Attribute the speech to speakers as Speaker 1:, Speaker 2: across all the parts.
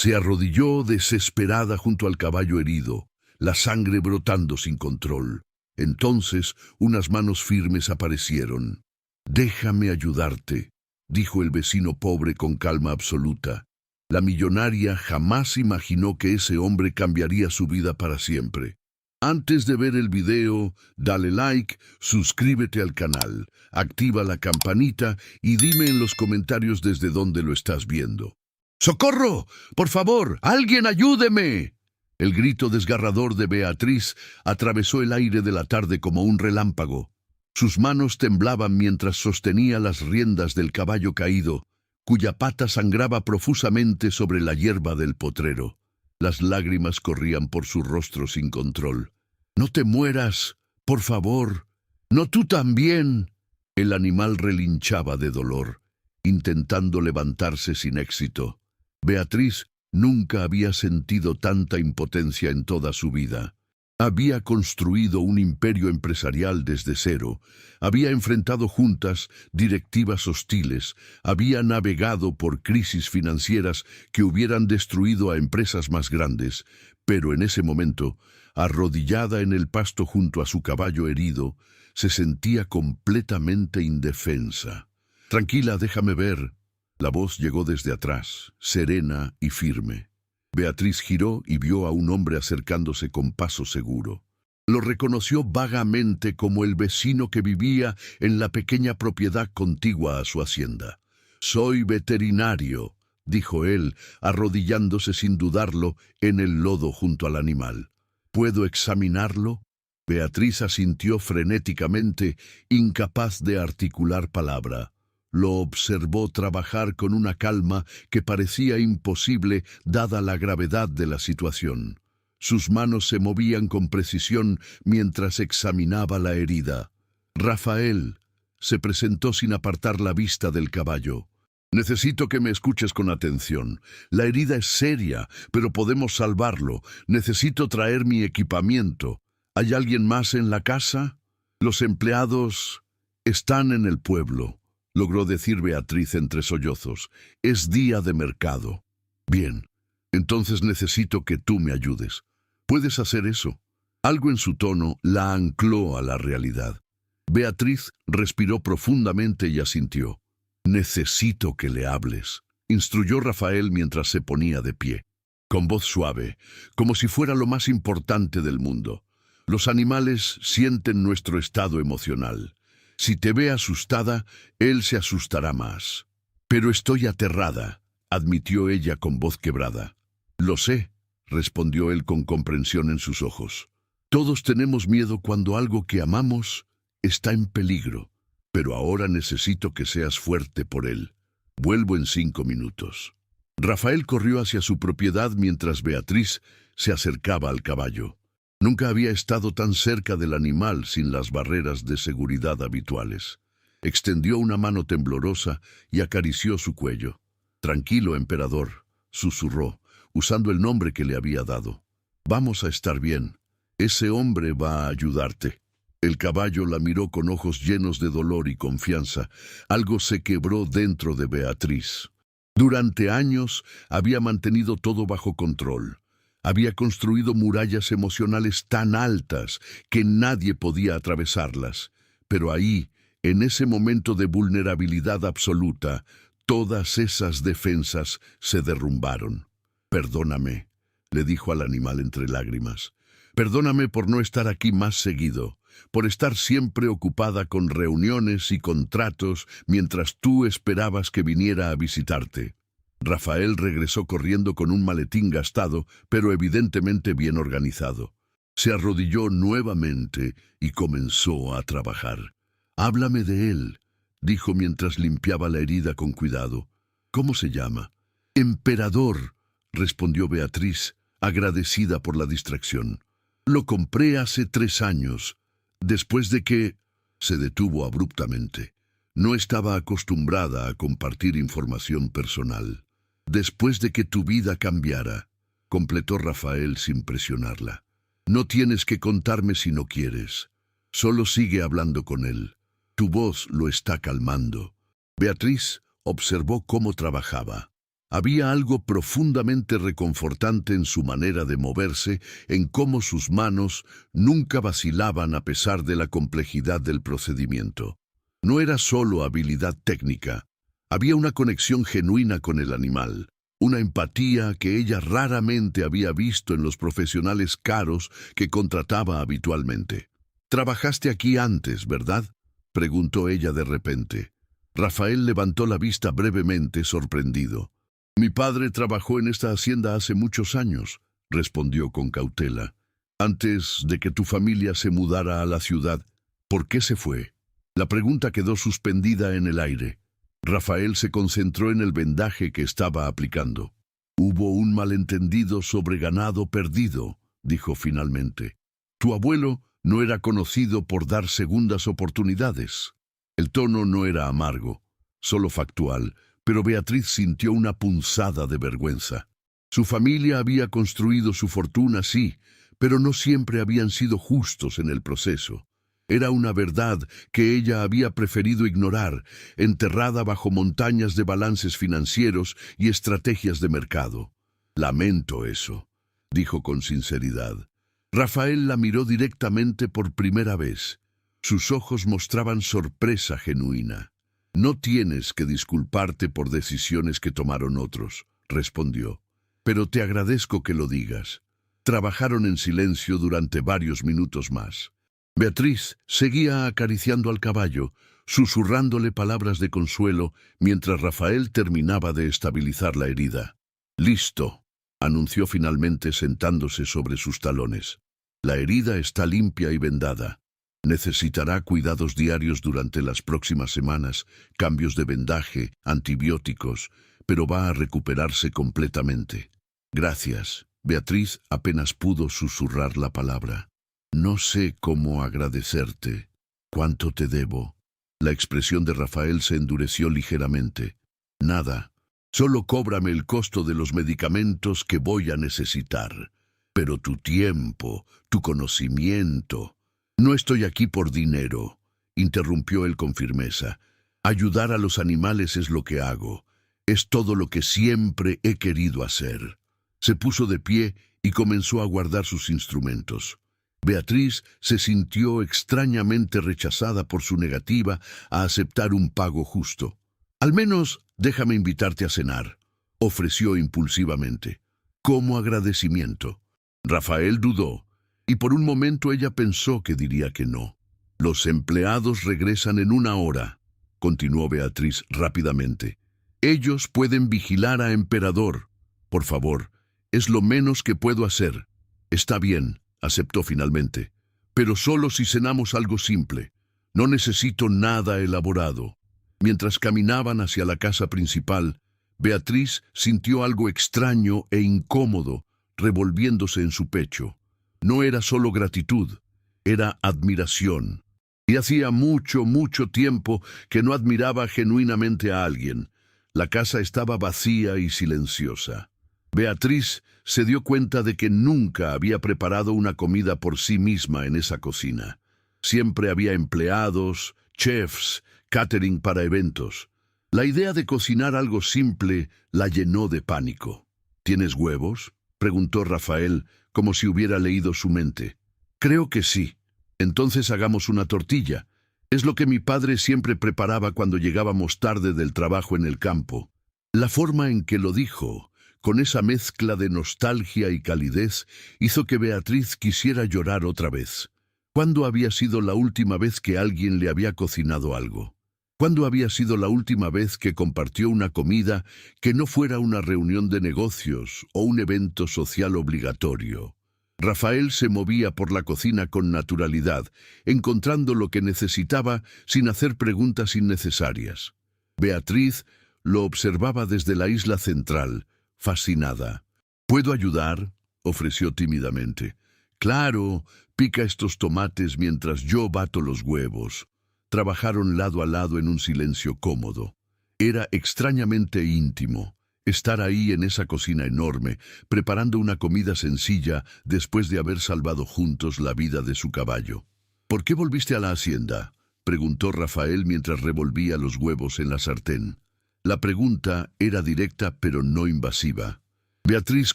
Speaker 1: Se arrodilló desesperada junto al caballo herido, la sangre brotando sin control. Entonces unas manos firmes aparecieron. «Déjame ayudarte», dijo el vecino pobre con calma absoluta. La millonaria jamás imaginó que ese hombre cambiaría su vida para siempre. Antes de ver el video, dale like, suscríbete al canal, activa la campanita y dime en los comentarios desde dónde lo estás viendo. ¡Socorro! ¡Por favor! ¡Alguien ayúdeme! El grito desgarrador de Beatriz atravesó el aire de la tarde como un relámpago. Sus manos temblaban mientras sostenía las riendas del caballo caído, cuya pata sangraba profusamente sobre la hierba del potrero. Las lágrimas corrían por su rostro sin control. «¡No te mueras! ¡Por favor! ¡No tú también!». El animal relinchaba de dolor, intentando levantarse sin éxito. Beatriz nunca había sentido tanta impotencia en toda su vida. Había construido un imperio empresarial desde cero, había enfrentado juntas, directivas hostiles, había navegado por crisis financieras que hubieran destruido a empresas más grandes, pero en ese momento, arrodillada en el pasto junto a su caballo herido, se sentía completamente indefensa. «Tranquila, déjame ver». La voz llegó desde atrás, serena y firme. Beatriz giró y vio a un hombre acercándose con paso seguro. Lo reconoció vagamente como el vecino que vivía en la pequeña propiedad contigua a su hacienda. «Soy veterinario», dijo él, arrodillándose sin dudarlo en el lodo junto al animal. «¿Puedo examinarlo?». Beatriz asintió frenéticamente, incapaz de articular palabra. Lo observó trabajar con una calma que parecía imposible dada la gravedad de la situación. Sus manos se movían con precisión mientras examinaba la herida. «Rafael», se presentó sin apartar la vista del caballo. «Necesito que me escuches con atención. La herida es seria, pero podemos salvarlo. Necesito traer mi equipamiento. ¿Hay alguien más en la casa?». «Los empleados están en el pueblo», logró decir Beatriz entre sollozos. «Es día de mercado». «Bien, entonces necesito que tú me ayudes. ¿Puedes hacer eso?». Algo en su tono la ancló a la realidad. Beatriz respiró profundamente y asintió. «Necesito que le hables», instruyó Rafael mientras se ponía de pie. Con voz suave, como si fuera lo más importante del mundo. «Los animales sienten nuestro estado emocional. Si te ve asustada, él se asustará más». «Pero estoy aterrada», admitió ella con voz quebrada. «Lo sé», respondió él con comprensión en sus ojos. «Todos tenemos miedo cuando algo que amamos está en peligro, pero ahora necesito que seas fuerte por él. Vuelvo en 5 minutos». Rafael corrió hacia su propiedad mientras Beatriz se acercaba al caballo. Nunca había estado tan cerca del animal sin las barreras de seguridad habituales. Extendió una mano temblorosa y acarició su cuello. «Tranquilo, emperador», susurró, usando el nombre que le había dado. «Vamos a estar bien. Ese hombre va a ayudarte». El caballo la miró con ojos llenos de dolor y confianza. Algo se quebró dentro de Beatriz. Durante años había mantenido todo bajo control. Había construido murallas emocionales tan altas que nadie podía atravesarlas. Pero ahí, en ese momento de vulnerabilidad absoluta, todas esas defensas se derrumbaron. «Perdóname», le dijo al animal entre lágrimas. «Perdóname por no estar aquí más seguido, por estar siempre ocupada con reuniones y contratos mientras tú esperabas que viniera a visitarte». Rafael regresó corriendo con un maletín gastado, pero evidentemente bien organizado. Se arrodilló nuevamente y comenzó a trabajar. «Háblame de él», dijo mientras limpiaba la herida con cuidado. «¿Cómo se llama?». «Emperador», respondió Beatriz, agradecida por la distracción. «Lo compré hace 3 años, después de que…». Se detuvo abruptamente. No estaba acostumbrada a compartir información personal. «Después de que tu vida cambiara», completó Rafael sin presionarla. «No tienes que contarme si no quieres. Solo sigue hablando con él. Tu voz lo está calmando». Beatriz observó cómo trabajaba. Había algo profundamente reconfortante en su manera de moverse, en cómo sus manos nunca vacilaban a pesar de la complejidad del procedimiento. No era solo habilidad técnica, había una conexión genuina con el animal, una empatía que ella raramente había visto en los profesionales caros que contrataba habitualmente. «Trabajaste aquí antes, ¿verdad?», preguntó ella de repente. Rafael levantó la vista brevemente, sorprendido. «Mi padre trabajó en esta hacienda hace muchos años», respondió con cautela. «Antes de que tu familia se mudara a la ciudad, ¿por qué se fue?». La pregunta quedó suspendida en el aire. Rafael se concentró en el vendaje que estaba aplicando. «Hubo un malentendido sobre ganado perdido», dijo finalmente. «Tu abuelo no era conocido por dar segundas oportunidades». El tono no era amargo, solo factual, pero Beatriz sintió una punzada de vergüenza. Su familia había construido su fortuna, sí, pero no siempre habían sido justos en el proceso. Era una verdad que ella había preferido ignorar, enterrada bajo montañas de balances financieros y estrategias de mercado. «Lamento eso», dijo con sinceridad. Rafael la miró directamente por primera vez. Sus ojos mostraban sorpresa genuina. «No tienes que disculparte por decisiones que tomaron otros», respondió. «Pero te agradezco que lo digas». Trabajaron en silencio durante varios minutos más. Beatriz seguía acariciando al caballo, susurrándole palabras de consuelo, mientras Rafael terminaba de estabilizar la herida. «Listo», anunció finalmente sentándose sobre sus talones. «La herida está limpia y vendada. Necesitará cuidados diarios durante las próximas semanas, cambios de vendaje, antibióticos, pero va a recuperarse completamente». «Gracias». Beatriz apenas pudo susurrar la palabra. «No sé cómo agradecerte. ¿Cuánto te debo?». La expresión de Rafael se endureció ligeramente. «Nada. Solo cóbrame el costo de los medicamentos que voy a necesitar. Pero tu tiempo, tu conocimiento...». «No estoy aquí por dinero», interrumpió él con firmeza. «Ayudar a los animales es lo que hago. Es todo lo que siempre he querido hacer». Se puso de pie y comenzó a guardar sus instrumentos. Beatriz se sintió extrañamente rechazada por su negativa a aceptar un pago justo. «Al menos déjame invitarte a cenar», ofreció impulsivamente. «Como agradecimiento». Rafael dudó, y por un momento ella pensó que diría que no. «Los empleados regresan en 1 hora», continuó Beatriz rápidamente. «Ellos pueden vigilar a Emperador. Por favor, es lo menos que puedo hacer». «Está bien», aceptó finalmente, «pero solo si cenamos algo simple. No necesito nada elaborado». Mientras caminaban hacia la casa principal, Beatriz sintió algo extraño e incómodo revolviéndose en su pecho. No era solo gratitud, era admiración. Y hacía mucho, mucho tiempo que no admiraba genuinamente a alguien. La casa estaba vacía y silenciosa. Beatriz se dio cuenta de que nunca había preparado una comida por sí misma en esa cocina. Siempre había empleados, chefs, catering para eventos. La idea de cocinar algo simple la llenó de pánico. «¿Tienes huevos?», preguntó Rafael, como si hubiera leído su mente. «Creo que sí. Entonces hagamos una tortilla. Es lo que mi padre siempre preparaba cuando llegábamos tarde del trabajo en el campo». La forma en que lo dijo, con esa mezcla de nostalgia y calidez, hizo que Beatriz quisiera llorar otra vez. ¿Cuándo había sido la última vez que alguien le había cocinado algo? ¿Cuándo había sido la última vez que compartió una comida que no fuera una reunión de negocios o un evento social obligatorio? Rafael se movía por la cocina con naturalidad, encontrando lo que necesitaba sin hacer preguntas innecesarias. Beatriz lo observaba desde la isla central, fascinada. «¿Puedo ayudar?», ofreció tímidamente. «Claro, pica estos tomates mientras yo bato los huevos». Trabajaron lado a lado en un silencio cómodo. Era extrañamente íntimo estar ahí en esa cocina enorme, preparando una comida sencilla después de haber salvado juntos la vida de su caballo. «¿Por qué volviste a la hacienda?», preguntó Rafael mientras revolvía los huevos en la sartén. La pregunta era directa pero no invasiva. Beatriz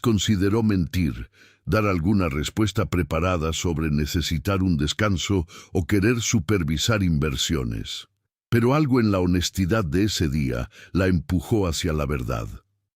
Speaker 1: consideró mentir, dar alguna respuesta preparada sobre necesitar un descanso o querer supervisar inversiones. Pero algo en la honestidad de ese día la empujó hacia la verdad.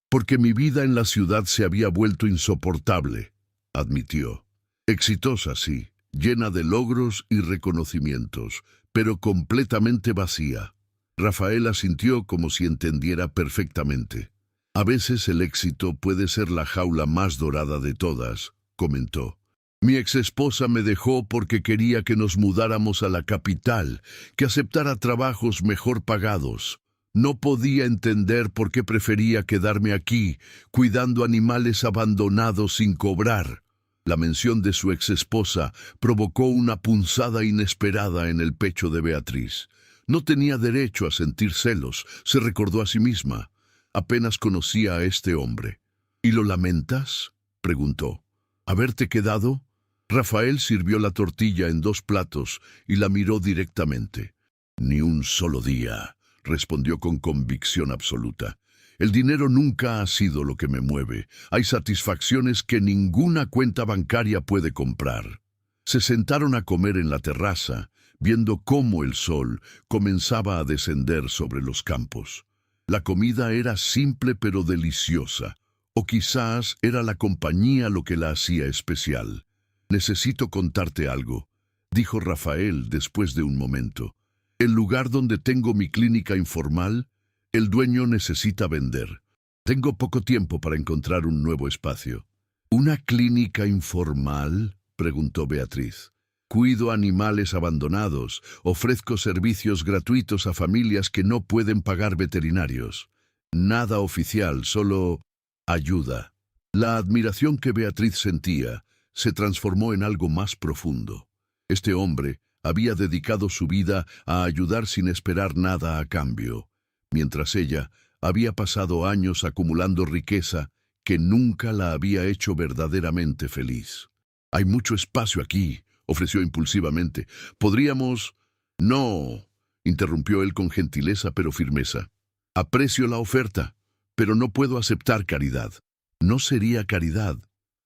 Speaker 1: Porque mi vida en la ciudad se había vuelto insoportable, admitió. Exitosa, sí, llena de logros y reconocimientos, pero completamente vacía. Rafael asintió como si entendiera perfectamente. A veces el éxito puede ser la jaula más dorada de todas, comentó. Mi exesposa me dejó porque quería que nos mudáramos a la capital, que aceptara trabajos mejor pagados. No podía entender por qué prefería quedarme aquí, cuidando animales abandonados sin cobrar. La mención de su exesposa provocó una punzada inesperada en el pecho de Beatriz. No tenía derecho a sentir celos, se recordó a sí misma. Apenas conocía a este hombre. ¿Y lo lamentas?, preguntó. ¿Haberte quedado? Rafael sirvió la tortilla en 2 platos y la miró directamente. Ni un solo día, respondió con convicción absoluta. El dinero nunca ha sido lo que me mueve. Hay satisfacciones que ninguna cuenta bancaria puede comprar. Se sentaron a comer en la terraza, viendo cómo el sol comenzaba a descender sobre los campos. La comida era simple pero deliciosa, o quizás era la compañía lo que la hacía especial. Necesito contarte algo, dijo Rafael después de un momento. El lugar donde tengo mi clínica informal, el dueño necesita vender. Tengo poco tiempo para encontrar un nuevo espacio. ¿Una clínica informal?, preguntó Beatriz. Cuido animales abandonados, ofrezco servicios gratuitos a familias que no pueden pagar veterinarios. Nada oficial, solo ayuda. La admiración que Beatriz sentía se transformó en algo más profundo. Este hombre había dedicado su vida a ayudar sin esperar nada a cambio, mientras ella había pasado años acumulando riqueza que nunca la había hecho verdaderamente feliz. Hay mucho espacio aquí, ofreció impulsivamente. ¿Podríamos...? No, interrumpió él con gentileza pero firmeza. Aprecio la oferta, pero no puedo aceptar caridad. No sería caridad.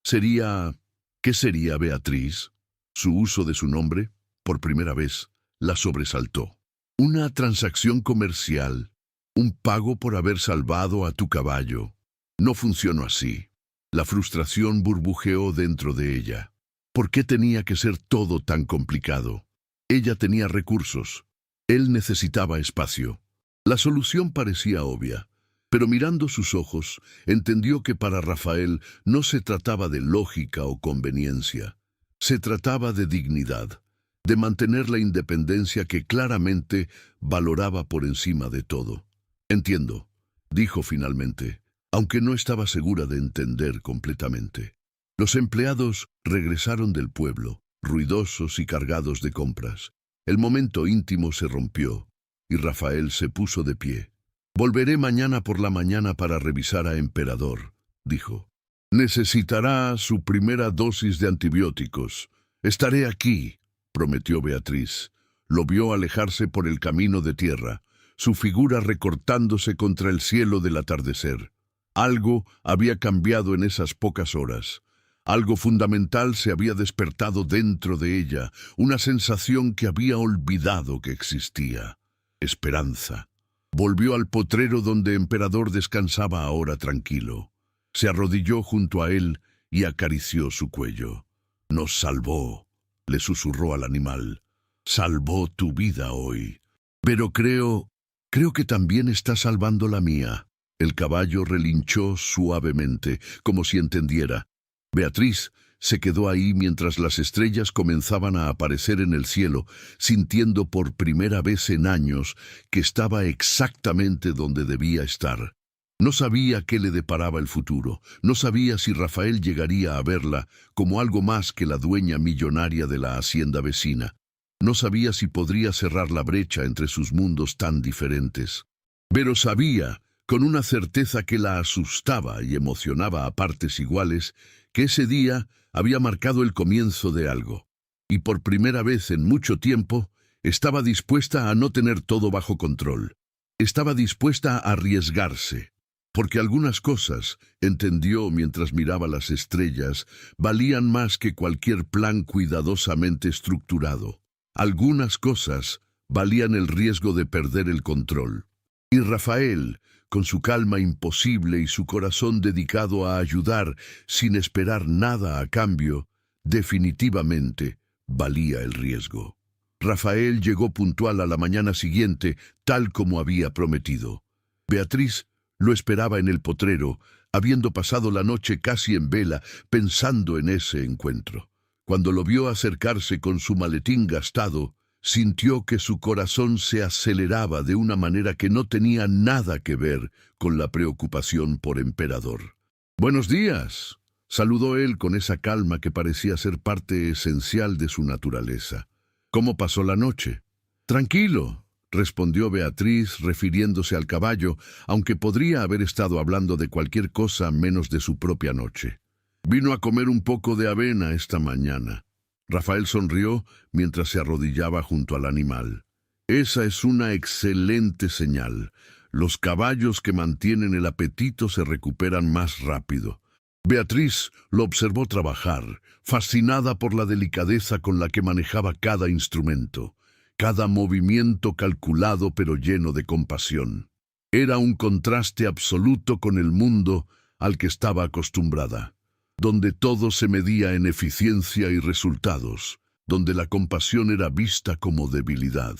Speaker 1: Sería... ¿Qué sería, Beatriz? Su uso de su nombre, por primera vez, la sobresaltó. Una transacción comercial, un pago por haber salvado a tu caballo. No funcionó así. La frustración burbujeó dentro de ella. ¿Por qué tenía que ser todo tan complicado? Ella tenía recursos. Él necesitaba espacio. La solución parecía obvia, pero mirando sus ojos, entendió que para Rafael no se trataba de lógica o conveniencia. Se trataba de dignidad, de mantener la independencia que claramente valoraba por encima de todo. Entiendo, dijo finalmente, aunque no estaba segura de entender completamente. Los empleados regresaron del pueblo, ruidosos y cargados de compras. El momento íntimo se rompió, y Rafael se puso de pie. Volveré mañana por la mañana para revisar a Emperador, dijo. Necesitará su primera dosis de antibióticos. Estaré aquí, prometió Beatriz. Lo vio alejarse por el camino de tierra, su figura recortándose contra el cielo del atardecer. Algo había cambiado en esas pocas horas. Algo fundamental se había despertado dentro de ella, una sensación que había olvidado que existía. Esperanza. Volvió al potrero donde Emperador descansaba ahora tranquilo. Se arrodilló junto a él y acarició su cuello. Nos salvó, le susurró al animal. Salvó tu vida hoy. Pero creo que también está salvando la mía. El caballo relinchó suavemente, como si entendiera. Beatriz se quedó ahí mientras las estrellas comenzaban a aparecer en el cielo, sintiendo por primera vez en años que estaba exactamente donde debía estar. No sabía qué le deparaba el futuro, no sabía si Rafael llegaría a verla como algo más que la dueña millonaria de la hacienda vecina. No sabía si podría cerrar la brecha entre sus mundos tan diferentes. Pero sabía, con una certeza que la asustaba y emocionaba a partes iguales, que ese día había marcado el comienzo de algo, y por primera vez en mucho tiempo estaba dispuesta a no tener todo bajo control. Estaba dispuesta a arriesgarse, porque algunas cosas, entendió mientras miraba las estrellas, valían más que cualquier plan cuidadosamente estructurado. Algunas cosas valían el riesgo de perder el control. Y Rafael, con su calma imposible y su corazón dedicado a ayudar sin esperar nada a cambio, definitivamente valía el riesgo. Rafael llegó puntual a la mañana siguiente, tal como había prometido. Beatriz lo esperaba en el potrero, habiendo pasado la noche casi en vela, pensando en ese encuentro. Cuando lo vio acercarse con su maletín gastado, sintió que su corazón se aceleraba de una manera que no tenía nada que ver con la preocupación por Emperador. «Buenos días», saludó él con esa calma que parecía ser parte esencial de su naturaleza. «¿Cómo pasó la noche?» «Tranquilo», respondió Beatriz, refiriéndose al caballo, aunque podría haber estado hablando de cualquier cosa menos de su propia noche. «Vino a comer un poco de avena esta mañana». Rafael sonrió mientras se arrodillaba junto al animal. «Esa es una excelente señal. Los caballos que mantienen el apetito se recuperan más rápido». Beatriz lo observó trabajar, fascinada por la delicadeza con la que manejaba cada instrumento, cada movimiento calculado pero lleno de compasión. Era un contraste absoluto con el mundo al que estaba acostumbrada, donde todo se medía en eficiencia y resultados, donde la compasión era vista como debilidad.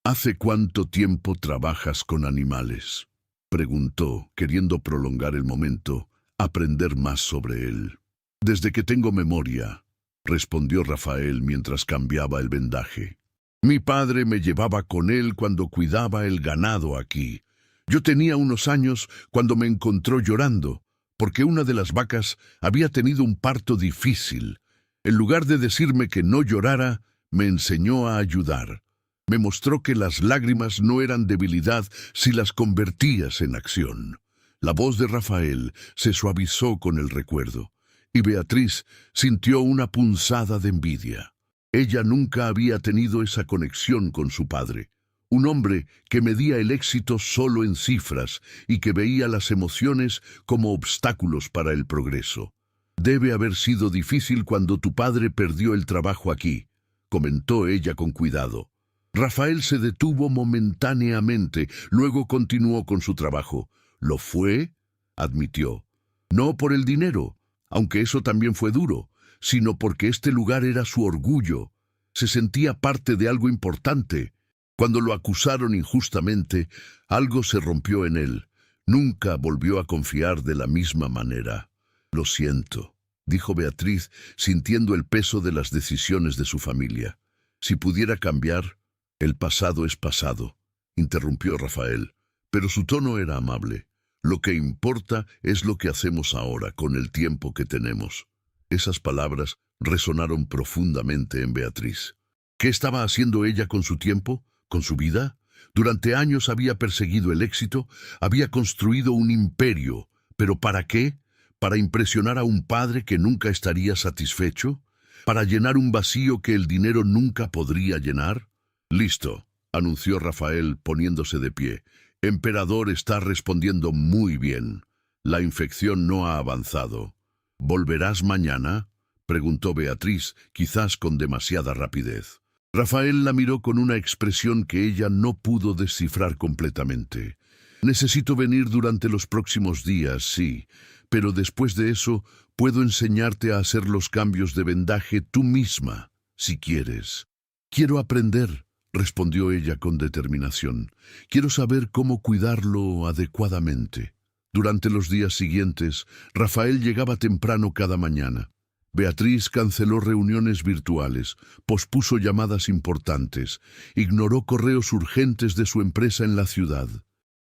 Speaker 1: «¿Hace cuánto tiempo trabajas con animales?», preguntó, queriendo prolongar el momento, aprender más sobre él. «Desde que tengo memoria», respondió Rafael mientras cambiaba el vendaje. «Mi padre me llevaba con él cuando cuidaba el ganado aquí. Yo tenía unos años cuando me encontró llorando, porque una de las vacas había tenido un parto difícil. En lugar de decirme que no llorara, me enseñó a ayudar. Me mostró que las lágrimas no eran debilidad si las convertías en acción». La voz de Rafael se suavizó con el recuerdo, y Beatriz sintió una punzada de envidia. Ella nunca había tenido esa conexión con su padre, un hombre que medía el éxito solo en cifras y que veía las emociones como obstáculos para el progreso. «Debe haber sido difícil cuando tu padre perdió el trabajo aquí», comentó ella con cuidado. Rafael se detuvo momentáneamente, luego continuó con su trabajo. «¿Lo fue?», admitió. «No por el dinero, aunque eso también fue duro, sino porque este lugar era su orgullo. Se sentía parte de algo importante. Cuando lo acusaron injustamente, algo se rompió en él. Nunca volvió a confiar de la misma manera». «Lo siento», dijo Beatriz, sintiendo el peso de las decisiones de su familia. «Si pudiera cambiar, el pasado es pasado», interrumpió Rafael, pero su tono era amable. «Lo que importa es lo que hacemos ahora, con el tiempo que tenemos». Esas palabras resonaron profundamente en Beatriz. ¿Qué estaba haciendo ella con su tiempo? ¿Con su vida? Durante años había perseguido el éxito, había construido un imperio. ¿Pero para qué? ¿Para impresionar a un padre que nunca estaría satisfecho? ¿Para llenar un vacío que el dinero nunca podría llenar? «Listo», anunció Rafael poniéndose de pie. «Emperador está respondiendo muy bien. La infección no ha avanzado». «¿Volverás mañana?», preguntó Beatriz, quizás con demasiada rapidez. Rafael la miró con una expresión que ella no pudo descifrar completamente. «Necesito venir durante los próximos días, sí, pero después de eso puedo enseñarte a hacer los cambios de vendaje tú misma, si quieres». «Quiero aprender», respondió ella con determinación. «Quiero saber cómo cuidarlo adecuadamente». Durante los días siguientes, Rafael llegaba temprano cada mañana. Beatriz canceló reuniones virtuales, pospuso llamadas importantes, ignoró correos urgentes de su empresa en la ciudad.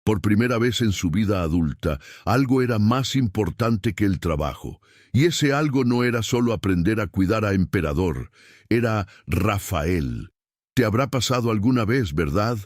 Speaker 1: Por primera vez en su vida adulta, algo era más importante que el trabajo, y ese algo no era solo aprender a cuidar a Emperador, era Rafael. Te habrá pasado alguna vez, ¿verdad?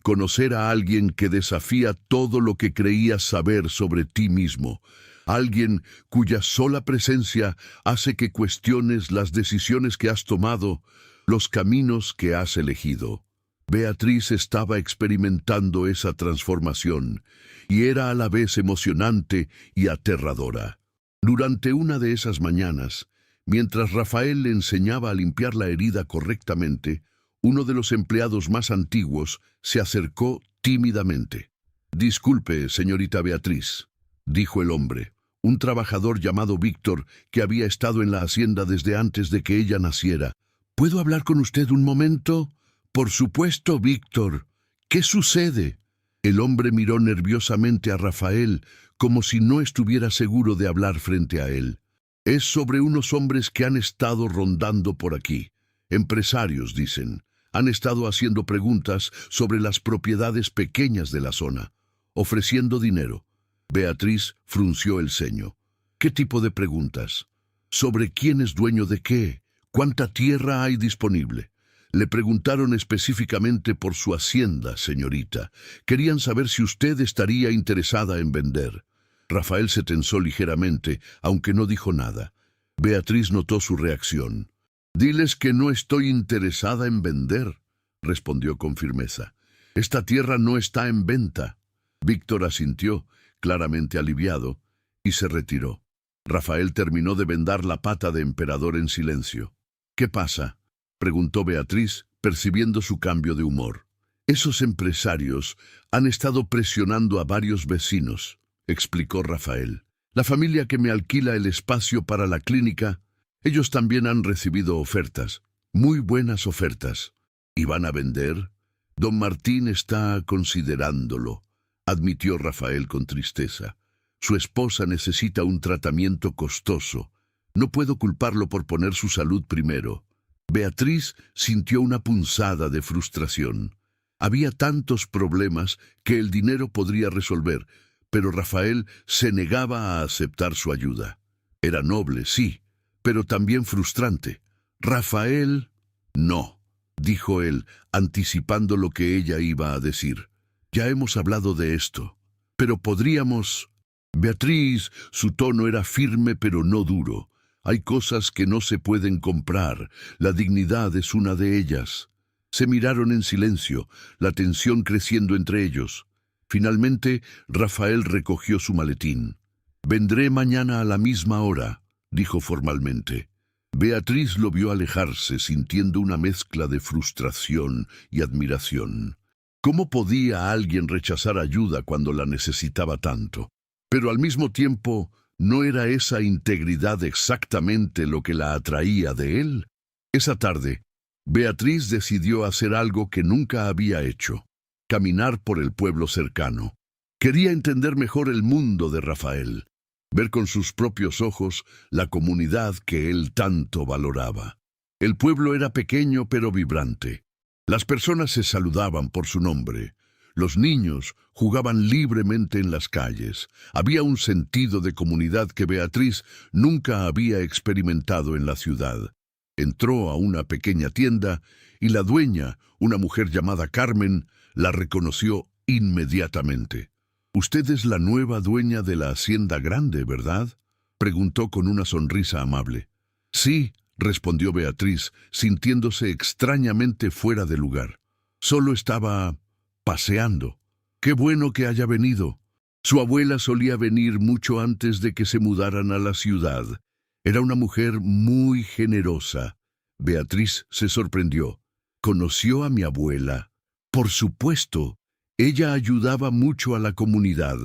Speaker 1: Conocer a alguien que desafía todo lo que creías saber sobre ti mismo. Alguien cuya sola presencia hace que cuestiones las decisiones que has tomado, los caminos que has elegido. Beatriz estaba experimentando esa transformación, y era a la vez emocionante y aterradora. Durante una de esas mañanas, mientras Rafael le enseñaba a limpiar la herida correctamente, uno de los empleados más antiguos se acercó tímidamente. «Disculpe, señorita Beatriz», dijo el hombre, un trabajador llamado Víctor que había estado en la hacienda desde antes de que ella naciera. «¿Puedo hablar con usted un momento?» «Por supuesto, Víctor. ¿Qué sucede?» El hombre miró nerviosamente a Rafael, como si no estuviera seguro de hablar frente a él. «Es sobre unos hombres que han estado rondando por aquí. Empresarios, dicen. Han estado haciendo preguntas sobre las propiedades pequeñas de la zona, ofreciendo dinero». Beatriz frunció el ceño. «¿Qué tipo de preguntas? ¿Sobre quién es dueño de qué? ¿Cuánta tierra hay disponible?» «Le preguntaron específicamente por su hacienda, señorita. Querían saber si usted estaría interesada en vender». Rafael se tensó ligeramente, aunque no dijo nada. Beatriz notó su reacción. «Diles que no estoy interesada en vender», respondió con firmeza. «Esta tierra no está en venta». Víctor asintió, claramente aliviado, y se retiró. Rafael terminó de vendar la pata de emperador en silencio. «¿Qué pasa?», preguntó Beatriz, percibiendo su cambio de humor. «Esos empresarios han estado presionando a varios vecinos», explicó Rafael. «La familia que me alquila el espacio para la clínica, ellos también han recibido ofertas, muy buenas ofertas». «¿Y van a vender?» «Don Martín está considerándolo», admitió Rafael con tristeza. «Su esposa necesita un tratamiento costoso. No puedo culparlo por poner su salud primero». Beatriz sintió una punzada de frustración. Había tantos problemas que el dinero podría resolver, pero Rafael se negaba a aceptar su ayuda. Era noble, sí, pero también frustrante. «Rafael...» «No», dijo él, anticipando lo que ella iba a decir. «Ya hemos hablado de esto, pero podríamos...» «Beatriz», su tono era firme pero no duro. «Hay cosas que no se pueden comprar. La dignidad es una de ellas». Se miraron en silencio, la tensión creciendo entre ellos. Finalmente, Rafael recogió su maletín. «Vendré mañana a la misma hora», dijo formalmente. Beatriz lo vio alejarse, sintiendo una mezcla de frustración y admiración. ¿Cómo podía alguien rechazar ayuda cuando la necesitaba tanto? Pero al mismo tiempo, ¿no era esa integridad exactamente lo que la atraía de él? Esa tarde, Beatriz decidió hacer algo que nunca había hecho: caminar por el pueblo cercano. Quería entender mejor el mundo de Rafael, ver con sus propios ojos la comunidad que él tanto valoraba. El pueblo era pequeño pero vibrante. Las personas se saludaban por su nombre. Los niños jugaban libremente en las calles. Había un sentido de comunidad que Beatriz nunca había experimentado en la ciudad. Entró a una pequeña tienda y la dueña, una mujer llamada Carmen, la reconoció inmediatamente. «Usted es la nueva dueña de la hacienda grande, ¿verdad?», preguntó con una sonrisa amable. «Sí», respondió Beatriz, sintiéndose extrañamente fuera de lugar. «Solo estaba paseando». «Qué bueno que haya venido». Su abuela solía venir mucho antes de que se mudaran a la ciudad. Era una mujer muy generosa. Beatriz se sorprendió. «¿Conoció a mi abuela?» «Por supuesto. Ella ayudaba mucho a la comunidad.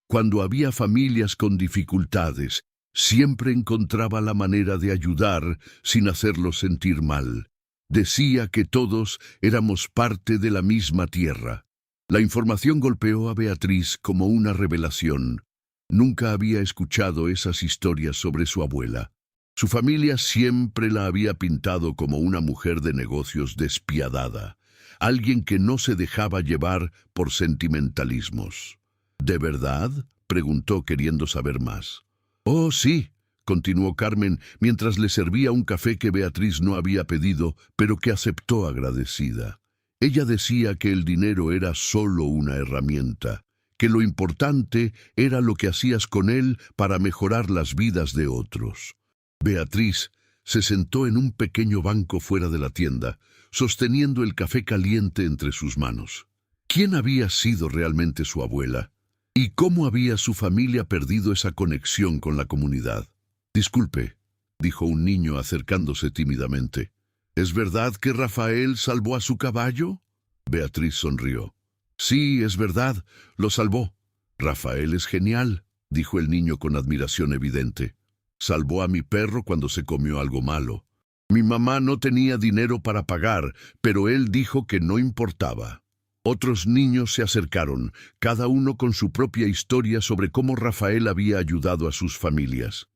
Speaker 1: Cuando había familias con dificultades, siempre encontraba la manera de ayudar sin hacerlos sentir mal. Decía que todos éramos parte de la misma tierra». La información golpeó a Beatriz como una revelación. Nunca había escuchado esas historias sobre su abuela. Su familia siempre la había pintado como una mujer de negocios despiadada, alguien que no se dejaba llevar por sentimentalismos. «¿De verdad?», preguntó queriendo saber más. «Oh, sí», continuó Carmen mientras le servía un café que Beatriz no había pedido, pero que aceptó agradecida. Ella decía que el dinero era solo una herramienta, que lo importante era lo que hacías con él para mejorar las vidas de otros. Beatriz se sentó en un pequeño banco fuera de la tienda, sosteniendo el café caliente entre sus manos. ¿Quién había sido realmente su abuela? ¿Y cómo había su familia perdido esa conexión con la comunidad? Disculpe, dijo un niño acercándose tímidamente. ¿Es verdad que Rafael salvó a su caballo? Beatriz sonrió. Sí, es verdad, lo salvó. Rafael es genial, dijo el niño con admiración evidente. Salvó a mi perro cuando se comió algo malo. Mi mamá no tenía dinero para pagar, pero él dijo que no importaba. Otros niños se acercaron, cada uno con su propia historia sobre cómo Rafael había ayudado a sus familias.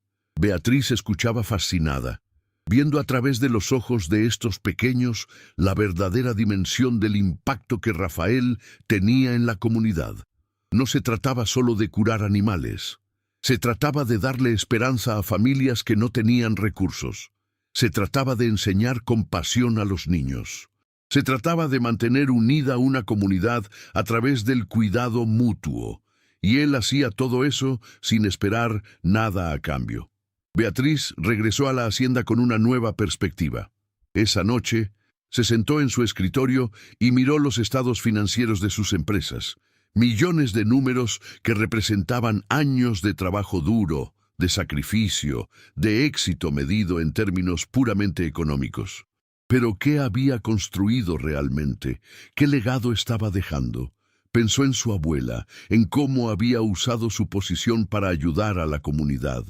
Speaker 1: Beatriz escuchaba fascinada, viendo a través de los ojos de estos pequeños la verdadera dimensión del impacto que Rafael tenía en la comunidad. No se trataba solo de curar animales. Se trataba de darle esperanza a familias que no tenían recursos. Se trataba de enseñar compasión a los niños. Se trataba de mantener unida una comunidad a través del cuidado mutuo. Y él hacía todo eso sin esperar nada a cambio. Beatriz regresó a la hacienda con una nueva perspectiva. Esa noche, se sentó en su escritorio y miró los estados financieros de sus empresas. Millones de números que representaban años de trabajo duro, de sacrificio, de éxito medido en términos puramente económicos. Pero ¿qué había construido realmente? ¿Qué legado estaba dejando? Pensó en su abuela, en cómo había usado su posición para ayudar a la comunidad.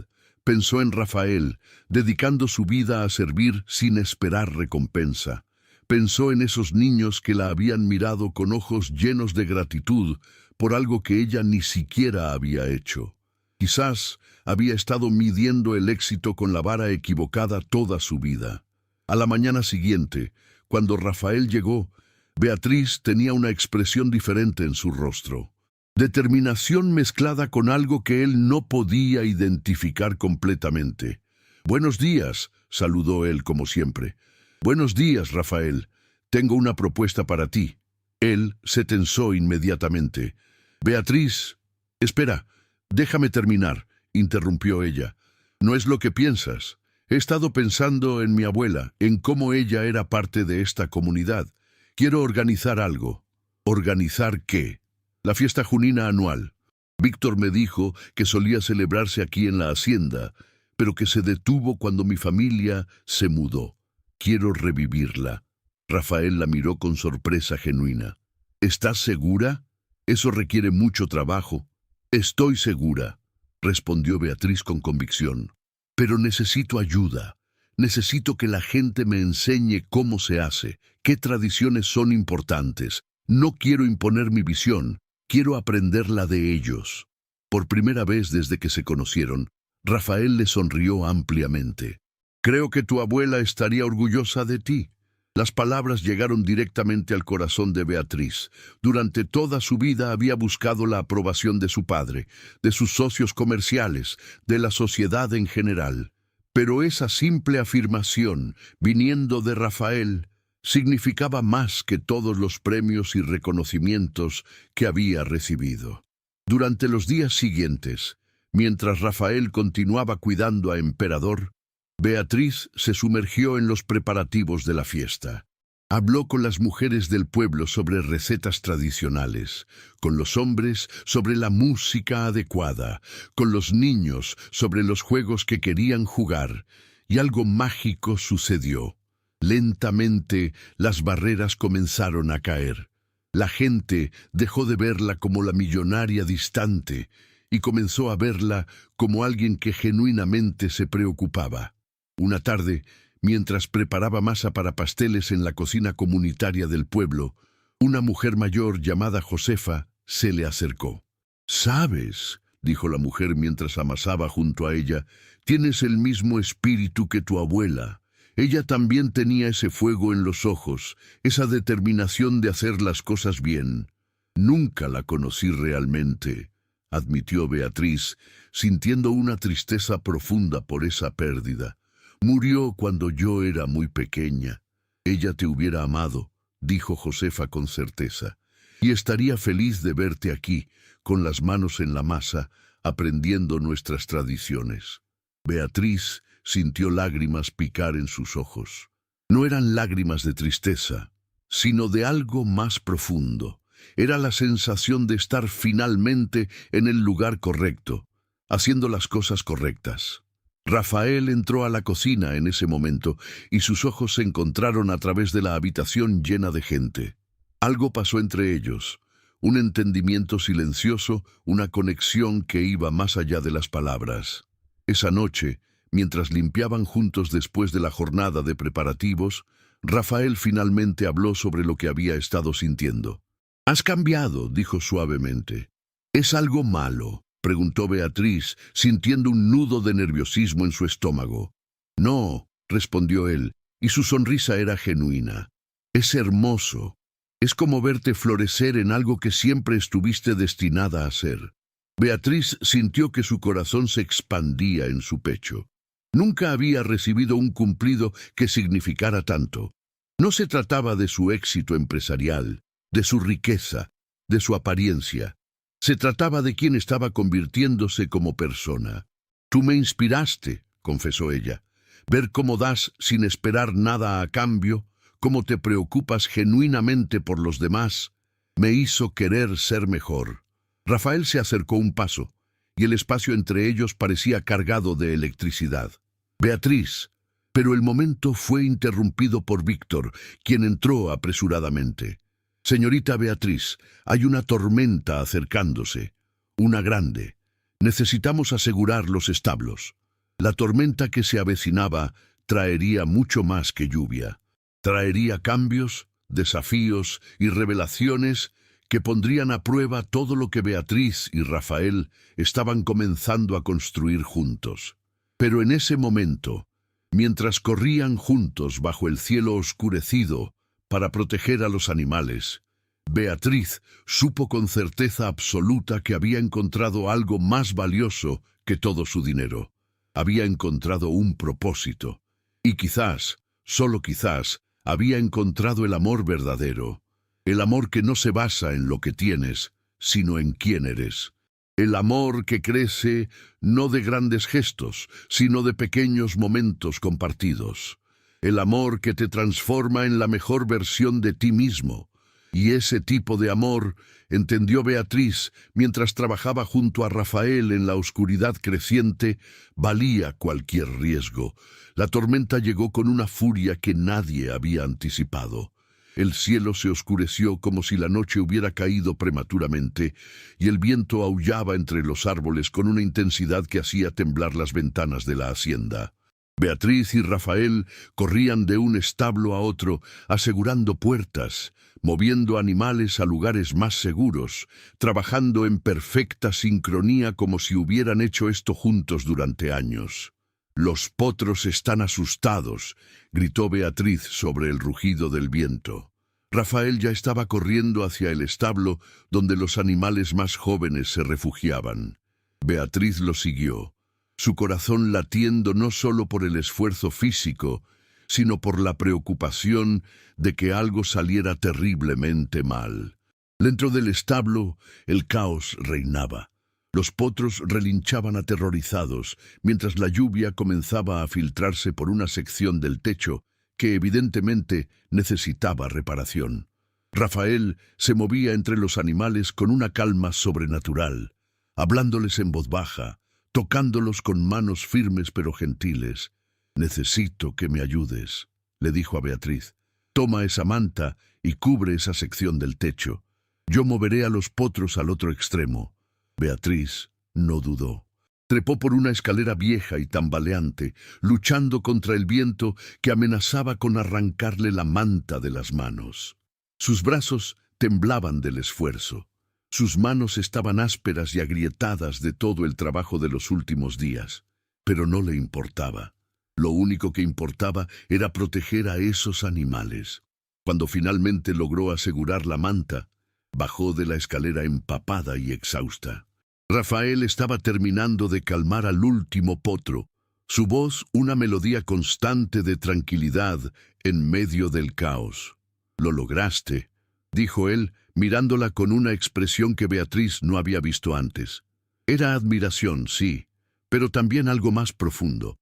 Speaker 1: Pensó en Rafael, dedicando su vida a servir sin esperar recompensa. Pensó en esos niños que la habían mirado con ojos llenos de gratitud por algo que ella ni siquiera había hecho. Quizás había estado midiendo el éxito con la vara equivocada toda su vida. A la mañana siguiente, cuando Rafael llegó, Beatriz tenía una expresión diferente en su rostro. Determinación mezclada con algo que él no podía identificar completamente. «Buenos días», saludó él como siempre. «Buenos días, Rafael. Tengo una propuesta para ti». Él se tensó inmediatamente. «Beatriz, espera, déjame terminar», interrumpió ella. «No es lo que piensas. He estado pensando en mi abuela, en cómo ella era parte de esta comunidad. Quiero organizar algo». «¿Organizar qué?» «La fiesta junina anual. Víctor me dijo que solía celebrarse aquí en la hacienda, pero que se detuvo cuando mi familia se mudó. Quiero revivirla». Rafael la miró con sorpresa genuina. «¿Estás segura? Eso requiere mucho trabajo». «Estoy segura», respondió Beatriz con convicción. «Pero necesito ayuda. Necesito que la gente me enseñe cómo se hace, qué tradiciones son importantes. No quiero imponer mi visión, quiero aprenderla de ellos». Por primera vez desde que se conocieron, Rafael le sonrió ampliamente. «Creo que tu abuela estaría orgullosa de ti». Las palabras llegaron directamente al corazón de Beatriz. Durante toda su vida había buscado la aprobación de su padre, de sus socios comerciales, de la sociedad en general. Pero esa simple afirmación, viniendo de Rafael, significaba más que todos los premios y reconocimientos que había recibido. Durante los días siguientes, mientras Rafael continuaba cuidando a Emperador, Beatriz se sumergió en los preparativos de la fiesta. Habló con las mujeres del pueblo sobre recetas tradicionales, con los hombres sobre la música adecuada, con los niños sobre los juegos que querían jugar, y algo mágico sucedió. Lentamente las barreras comenzaron a caer. La gente dejó de verla como la millonaria distante y comenzó a verla como alguien que genuinamente se preocupaba. Una tarde, mientras preparaba masa para pasteles en la cocina comunitaria del pueblo, una mujer mayor llamada Josefa se le acercó. «¿Sabes?», dijo la mujer mientras amasaba junto a ella, «tienes el mismo espíritu que tu abuela. Ella también tenía ese fuego en los ojos, esa determinación de hacer las cosas bien». «Nunca la conocí realmente», admitió Beatriz, sintiendo una tristeza profunda por esa pérdida. «Murió cuando yo era muy pequeña. Ella te hubiera amado», dijo Josefa con certeza, «y estaría feliz de verte aquí, con las manos en la masa, aprendiendo nuestras tradiciones». Beatriz sintió lágrimas picar en sus ojos. No eran lágrimas de tristeza, sino de algo más profundo. Era la sensación de estar finalmente en el lugar correcto, haciendo las cosas correctas. Rafael entró a la cocina en ese momento y sus ojos se encontraron a través de la habitación llena de gente. Algo pasó entre ellos, un entendimiento silencioso, una conexión que iba más allá de las palabras. Esa noche, mientras limpiaban juntos después de la jornada de preparativos, Rafael finalmente habló sobre lo que había estado sintiendo. «Has cambiado», dijo suavemente. «¿Es algo malo?», preguntó Beatriz, sintiendo un nudo de nerviosismo en su estómago. «No», respondió él, y su sonrisa era genuina. «Es hermoso. Es como verte florecer en algo que siempre estuviste destinada a ser». Beatriz sintió que su corazón se expandía en su pecho. Nunca había recibido un cumplido que significara tanto. No se trataba de su éxito empresarial, de su riqueza, de su apariencia. Se trataba de quién estaba convirtiéndose como persona. «Tú me inspiraste», confesó ella. «Ver cómo das sin esperar nada a cambio, cómo te preocupas genuinamente por los demás, me hizo querer ser mejor». Rafael se acercó un paso, y el espacio entre ellos parecía cargado de electricidad. «Beatriz», pero el momento fue interrumpido por Víctor, quien entró apresuradamente. «Señorita Beatriz, hay una tormenta acercándose, una grande. Necesitamos asegurar los establos». La tormenta que se avecinaba traería mucho más que lluvia. Traería cambios, desafíos y revelaciones que pondrían a prueba todo lo que Beatriz y Rafael estaban comenzando a construir juntos. Pero en ese momento, mientras corrían juntos bajo el cielo oscurecido para proteger a los animales, Beatriz supo con certeza absoluta que había encontrado algo más valioso que todo su dinero. Había encontrado un propósito, y quizás, solo quizás, había encontrado el amor verdadero. El amor que no se basa en lo que tienes, sino en quién eres. El amor que crece no de grandes gestos, sino de pequeños momentos compartidos. El amor que te transforma en la mejor versión de ti mismo. Y ese tipo de amor, entendió Beatriz, mientras trabajaba junto a Rafael en la oscuridad creciente, valía cualquier riesgo. La tormenta llegó con una furia que nadie había anticipado. El cielo se oscureció como si la noche hubiera caído prematuramente, y el viento aullaba entre los árboles con una intensidad que hacía temblar las ventanas de la hacienda. Beatriz y Rafael corrían de un establo a otro, asegurando puertas, moviendo animales a lugares más seguros, trabajando en perfecta sincronía como si hubieran hecho esto juntos durante años. «Los potros están asustados», gritó Beatriz sobre el rugido del viento. Rafael ya estaba corriendo hacia el establo donde los animales más jóvenes se refugiaban. Beatriz lo siguió, su corazón latiendo no solo por el esfuerzo físico, sino por la preocupación de que algo saliera terriblemente mal. Dentro del establo, el caos reinaba. Los potros relinchaban aterrorizados, mientras la lluvia comenzaba a filtrarse por una sección del techo que evidentemente necesitaba reparación. Rafael se movía entre los animales con una calma sobrenatural, hablándoles en voz baja, tocándolos con manos firmes pero gentiles. «Necesito que me ayudes», le dijo a Beatriz. «Toma esa manta y cubre esa sección del techo. Yo moveré a los potros al otro extremo». Beatriz no dudó. Trepó por una escalera vieja y tambaleante, luchando contra el viento que amenazaba con arrancarle la manta de las manos. Sus brazos temblaban del esfuerzo. Sus manos estaban ásperas y agrietadas de todo el trabajo de los últimos días, pero no le importaba. Lo único que importaba era proteger a esos animales. Cuando finalmente logró asegurar la manta, bajó de la escalera empapada y exhausta. Rafael estaba terminando de calmar al último potro, su voz una melodía constante de tranquilidad en medio del caos. «Lo lograste», dijo él, mirándola con una expresión que Beatriz no había visto antes. Era admiración, sí, pero también algo más profundo.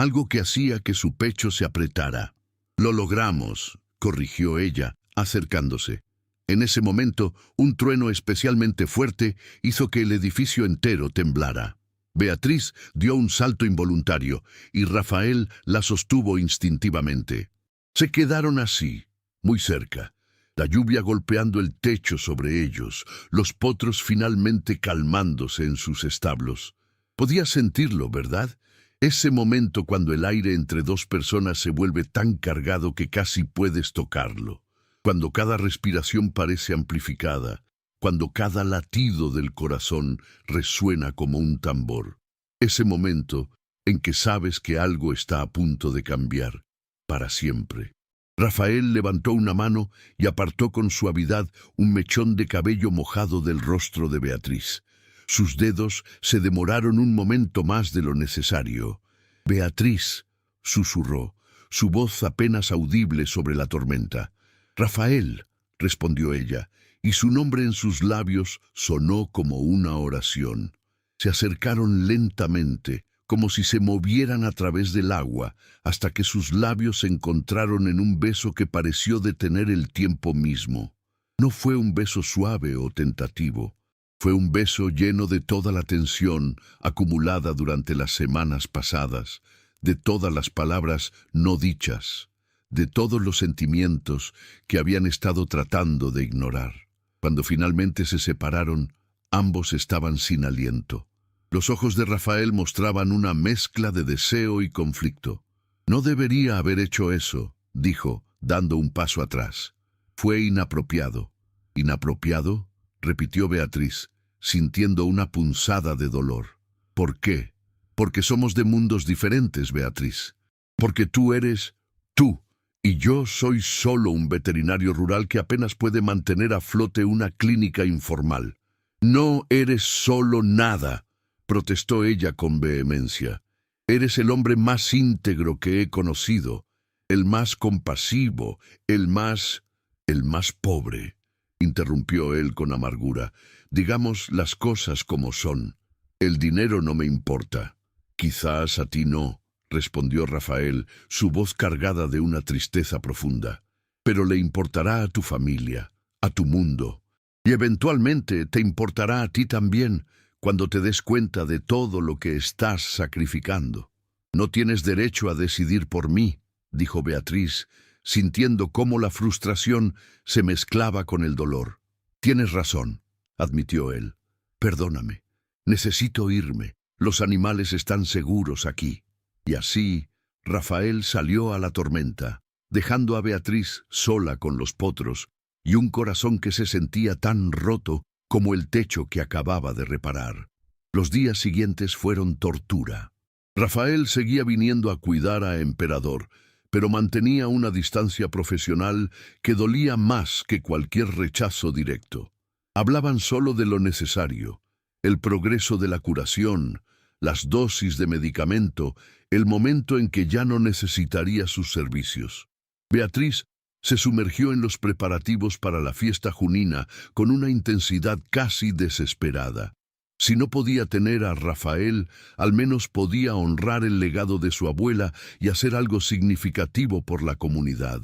Speaker 1: algo que hacía que su pecho se apretara. «Lo logramos», corrigió ella, acercándose. En ese momento, un trueno especialmente fuerte hizo que el edificio entero temblara. Beatriz dio un salto involuntario y Rafael la sostuvo instintivamente. Se quedaron así, muy cerca, la lluvia golpeando el techo sobre ellos, los potros finalmente calmándose en sus establos. Podías sentirlo, ¿verdad? Ese momento cuando el aire entre dos personas se vuelve tan cargado que casi puedes tocarlo. Cuando cada respiración parece amplificada, cuando cada latido del corazón resuena como un tambor. Ese momento en que sabes que algo está a punto de cambiar, para siempre. Rafael levantó una mano y apartó con suavidad un mechón de cabello mojado del rostro de Beatriz. Sus dedos se demoraron un momento más de lo necesario. «Beatriz», susurró, su voz apenas audible sobre la tormenta. «Rafael», respondió ella, y su nombre en sus labios sonó como una oración. Se acercaron lentamente, como si se movieran a través del agua, hasta que sus labios se encontraron en un beso que pareció detener el tiempo mismo. No fue un beso suave o tentativo. Fue un beso lleno de toda la tensión acumulada durante las semanas pasadas, de todas las palabras no dichas, de todos los sentimientos que habían estado tratando de ignorar. Cuando finalmente se separaron, ambos estaban sin aliento. Los ojos de Rafael mostraban una mezcla de deseo y conflicto. «No debería haber hecho eso», dijo, dando un paso atrás. «Fue inapropiado». «¿Inapropiado?», repitió Beatriz, sintiendo una punzada de dolor. «¿Por qué?». «Porque somos de mundos diferentes, Beatriz. Porque tú eres tú, y yo soy solo un veterinario rural que apenas puede mantener a flote una clínica informal». «No eres solo nada», protestó ella con vehemencia. «Eres el hombre más íntegro que he conocido, el más compasivo, el más pobre», interrumpió él con amargura. «Digamos las cosas como son. El dinero no me importa». «Quizás a ti no», respondió Rafael, su voz cargada de una tristeza profunda. «Pero le importará a tu familia, a tu mundo. Y eventualmente te importará a ti también, cuando te des cuenta de todo lo que estás sacrificando». «No tienes derecho a decidir por mí», dijo Beatriz, sintiendo cómo la frustración se mezclaba con el dolor. «Tienes razón», admitió él. «Perdóname. Necesito irme. Los animales están seguros aquí». Y así, Rafael salió a la tormenta, dejando a Beatriz sola con los potros y un corazón que se sentía tan roto como el techo que acababa de reparar. Los días siguientes fueron tortura. Rafael seguía viniendo a cuidar a Emperador, pero mantenía una distancia profesional que dolía más que cualquier rechazo directo. Hablaban solo de lo necesario, el progreso de la curación, las dosis de medicamento, el momento en que ya no necesitaría sus servicios. Beatriz se sumergió en los preparativos para la fiesta junina con una intensidad casi desesperada. Si no podía tener a Rafael, al menos podía honrar el legado de su abuela y hacer algo significativo por la comunidad.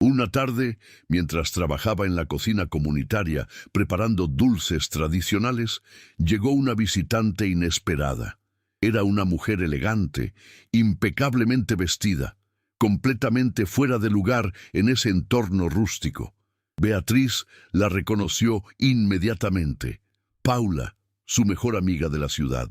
Speaker 1: Una tarde, mientras trabajaba en la cocina comunitaria preparando dulces tradicionales, llegó una visitante inesperada. Era una mujer elegante, impecablemente vestida, completamente fuera de lugar en ese entorno rústico. Beatriz la reconoció inmediatamente. Paula, su mejor amiga de la ciudad.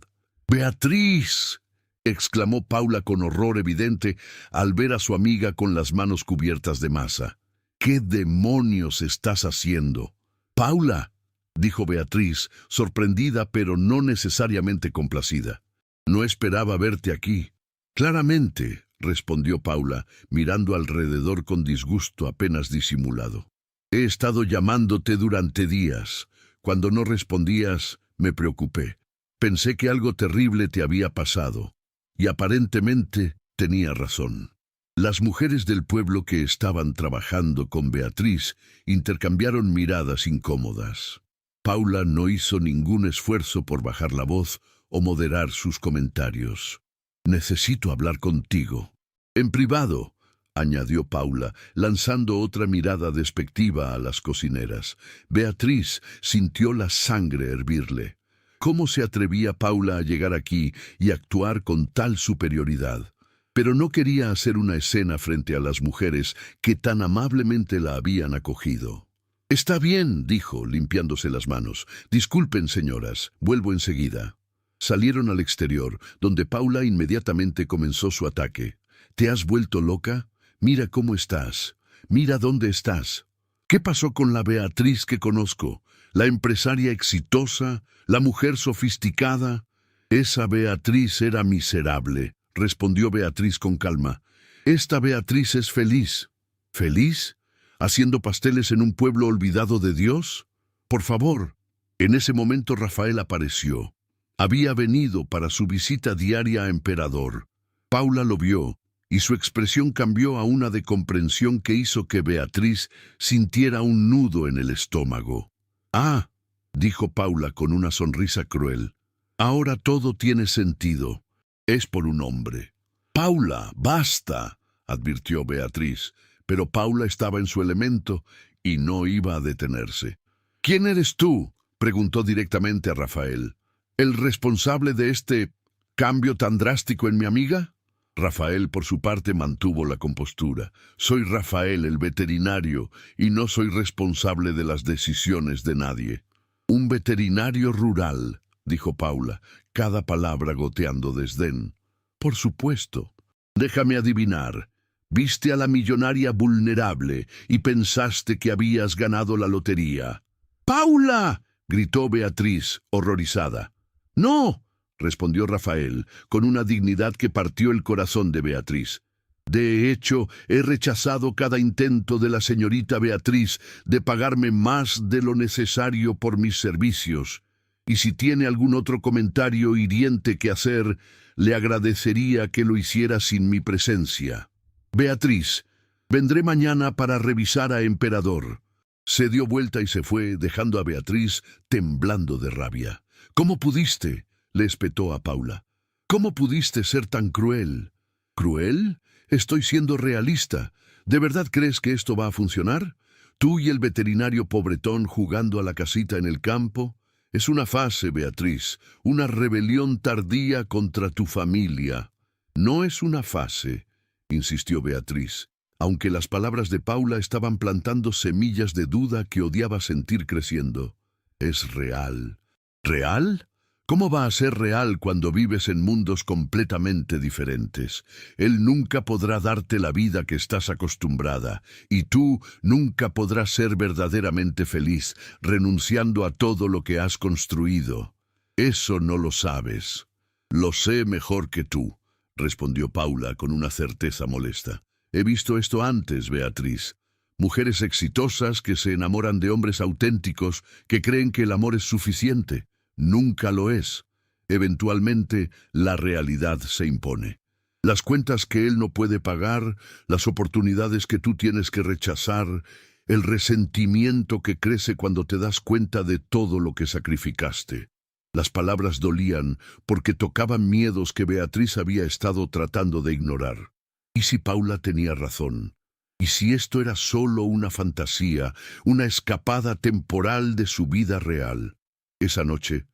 Speaker 1: «¡Beatriz!», exclamó Paula con horror evidente al ver a su amiga con las manos cubiertas de masa. «¿Qué demonios estás haciendo?». «Paula», dijo Beatriz, sorprendida pero no necesariamente complacida. «No esperaba verte aquí». «Claramente», respondió Paula, mirando alrededor con disgusto apenas disimulado. «He estado llamándote durante días. Cuando no respondías, me preocupé. Pensé que algo terrible te había pasado». Y aparentemente tenía razón. Las mujeres del pueblo que estaban trabajando con Beatriz intercambiaron miradas incómodas. Paula no hizo ningún esfuerzo por bajar la voz o moderar sus comentarios. Necesito hablar contigo. En privado, añadió Paula, lanzando otra mirada despectiva a las cocineras. Beatriz sintió la sangre hervirle. ¿Cómo se atrevía Paula a llegar aquí y actuar con tal superioridad? Pero no quería hacer una escena frente a las mujeres que tan amablemente la habían acogido. «Está bien», dijo, limpiándose las manos. «Disculpen, señoras, vuelvo enseguida». Salieron al exterior, donde Paula inmediatamente comenzó su ataque. «¿Te has vuelto loca? Mira cómo estás. Mira dónde estás. ¿Qué pasó con la Beatriz que conozco? La empresaria exitosa, la mujer sofisticada». «Esa Beatriz era miserable», respondió Beatriz con calma. «Esta Beatriz es feliz». «¿Feliz? ¿Haciendo pasteles en un pueblo olvidado de Dios? Por favor». En ese momento Rafael apareció. Había venido para su visita diaria a Emperador. Paula lo vio, y su expresión cambió a una de comprensión que hizo que Beatriz sintiera un nudo en el estómago. «Ah», dijo Paula con una sonrisa cruel, «ahora todo tiene sentido. Es por un hombre». «Paula, basta», advirtió Beatriz, pero Paula estaba en su elemento y no iba a detenerse. «¿Quién eres tú?», preguntó directamente a Rafael. «¿El responsable de este cambio tan drástico en mi amiga?» Rafael, por su parte, mantuvo la compostura. «Soy Rafael, el veterinario, y no soy responsable de las decisiones de nadie». «Un veterinario rural», dijo Paula, cada palabra goteando desdén. «Por supuesto. Déjame adivinar. Viste a la millonaria vulnerable y pensaste que habías ganado la lotería». «¡Paula!», gritó Beatriz, horrorizada. «No», respondió Rafael, con una dignidad que partió el corazón de Beatriz. «De hecho, he rechazado cada intento de la señorita Beatriz de pagarme más de lo necesario por mis servicios. Y si tiene algún otro comentario hiriente que hacer, le agradecería que lo hiciera sin mi presencia. Beatriz, vendré mañana para revisar a Emperador». Se dio vuelta y se fue, dejando a Beatriz temblando de rabia. «¿Cómo pudiste?», le espetó a Paula. «¿Cómo pudiste ser tan cruel?» «¿Cruel? Estoy siendo realista. ¿De verdad crees que esto va a funcionar? Tú y el veterinario pobretón jugando a la casita en el campo. Es una fase, Beatriz, una rebelión tardía contra tu familia». «No es una fase», insistió Beatriz, aunque las palabras de Paula estaban plantando semillas de duda que odiaba sentir creciendo. «Es real». «¿Real? ¿Cómo va a ser real cuando vives en mundos completamente diferentes? Él nunca podrá darte la vida que estás acostumbrada, y tú nunca podrás ser verdaderamente feliz, renunciando a todo lo que has construido. Eso no lo sabes». «Lo sé mejor que tú», respondió Paula con una certeza molesta. «He visto esto antes, Beatriz. Mujeres exitosas que se enamoran de hombres auténticos que creen que el amor es suficiente. Nunca lo es. Eventualmente, la realidad se impone. Las cuentas que él no puede pagar, las oportunidades que tú tienes que rechazar, el resentimiento que crece cuando te das cuenta de todo lo que sacrificaste». Las palabras dolían porque tocaban miedos que Beatriz había estado tratando de ignorar. ¿Y si Paula tenía razón? ¿Y si esto era solo una fantasía, una escapada temporal de su vida real? Esa noche,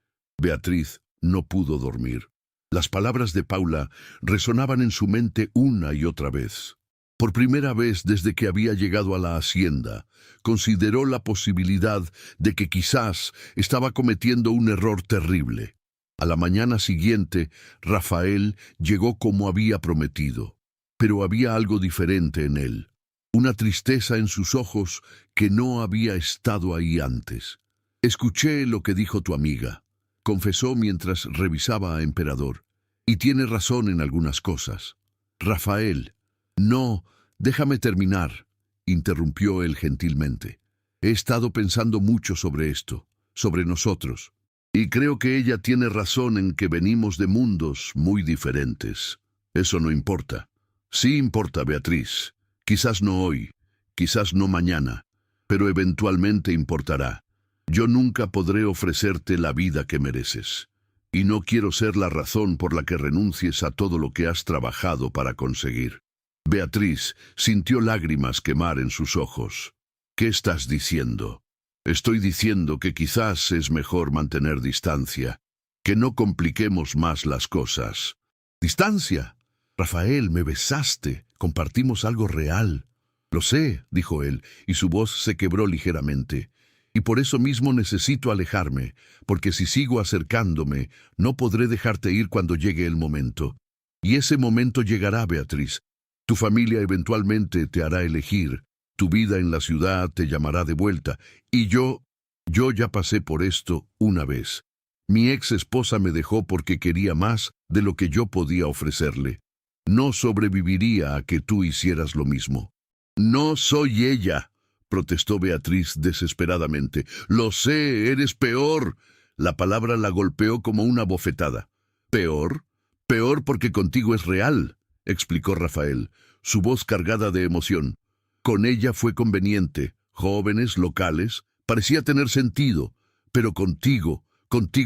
Speaker 1: Beatriz no pudo dormir. Las palabras de Paula resonaban en su mente una y otra vez. Por primera vez desde que había llegado a la hacienda, consideró la posibilidad de que quizás estaba cometiendo un error terrible. A la mañana siguiente, Rafael llegó como había prometido, pero había algo diferente en él, una tristeza en sus ojos que no había estado ahí antes. «Escuché lo que dijo tu amiga», confesó mientras revisaba a Emperador, «y tiene razón en algunas cosas». «Rafael». «No, déjame terminar», interrumpió él gentilmente. «He estado pensando mucho sobre esto, sobre nosotros, y creo que ella tiene razón en que venimos de mundos muy diferentes. Eso no importa». «Sí importa, Beatriz. Quizás no hoy, quizás no mañana, pero eventualmente importará. Yo nunca podré ofrecerte la vida que mereces. y no quiero ser la razón por la que renuncies a todo lo que has trabajado para conseguir. Beatriz sintió lágrimas quemar en sus ojos. ¿Qué estás diciendo? Estoy diciendo que quizás es mejor mantener distancia, que no compliquemos más las cosas. ¿Distancia? Rafael, me besaste, compartimos algo real. Lo sé, dijo él, y su voz se quebró ligeramente. Y por eso mismo necesito alejarme, porque si sigo acercándome, no podré dejarte ir cuando llegue el momento. Y ese momento llegará, Beatriz. Tu familia eventualmente te hará elegir, tu vida en la ciudad te llamará de vuelta, y yo ya pasé por esto una vez. Mi ex esposa me dejó porque quería más de lo que yo podía ofrecerle. No sobreviviría a que tú hicieras lo mismo. No soy ella, protestó Beatriz desesperadamente. Lo sé, eres peor. La palabra la golpeó como una bofetada. ¿Peor? Peor porque contigo es real, explicó Rafael, su voz cargada de emoción. Con ella fue conveniente, jóvenes, locales, parecía tener sentido, pero contigo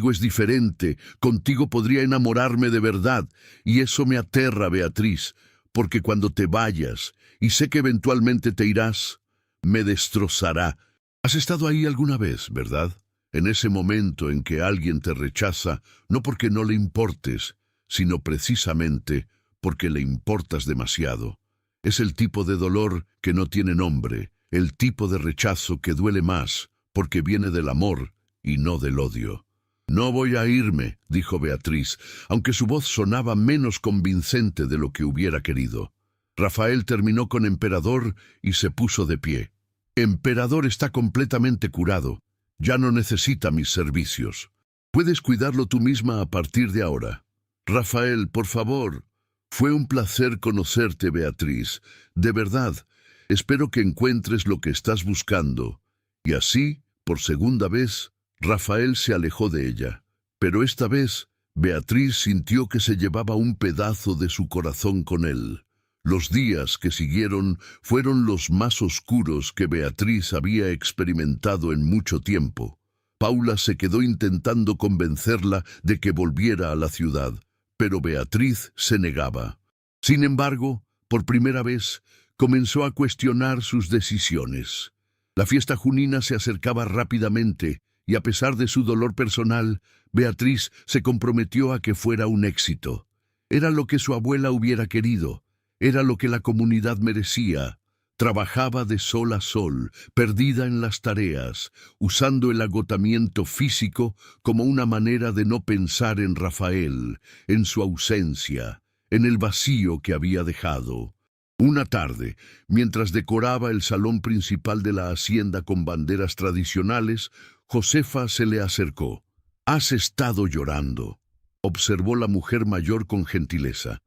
Speaker 1: es diferente, contigo podría enamorarme de verdad, y eso me aterra, Beatriz, porque cuando te vayas, y sé que eventualmente te irás, me destrozará. Has estado ahí alguna vez, ¿verdad? En ese momento en que alguien te rechaza, no porque no le importes, sino precisamente porque le importas demasiado. Es el tipo de dolor que no tiene nombre, el tipo de rechazo que duele más, porque viene del amor y no del odio. No voy a irme, dijo Beatriz, aunque su voz sonaba menos convincente de lo que hubiera querido. Rafael terminó con Emperador y se puso de pie. Emperador está completamente curado. Ya no necesita mis servicios. Puedes cuidarlo tú misma a partir de ahora. Rafael, por favor. Fue un placer conocerte, Beatriz. De verdad, espero que encuentres lo que estás buscando. Y así, por segunda vez, Rafael se alejó de ella. Pero esta vez, Beatriz sintió que se llevaba un pedazo de su corazón con él. Los días que siguieron fueron los más oscuros que Beatriz había experimentado en mucho tiempo. Paula se quedó intentando convencerla de que volviera a la ciudad, pero Beatriz se negaba. Sin embargo, por primera vez, comenzó a cuestionar sus decisiones. La fiesta junina se acercaba rápidamente, y a pesar de su dolor personal, Beatriz se comprometió a que fuera un éxito. Era lo que su abuela hubiera querido. Era lo que la comunidad merecía. Trabajaba de sol a sol, perdida en las tareas, usando el agotamiento físico como una manera de no pensar en Rafael, en su ausencia, en el vacío que había dejado. Una tarde, mientras decoraba el salón principal de la hacienda con banderas tradicionales, Josefa se le acercó. «Has estado llorando», observó la mujer mayor con gentileza.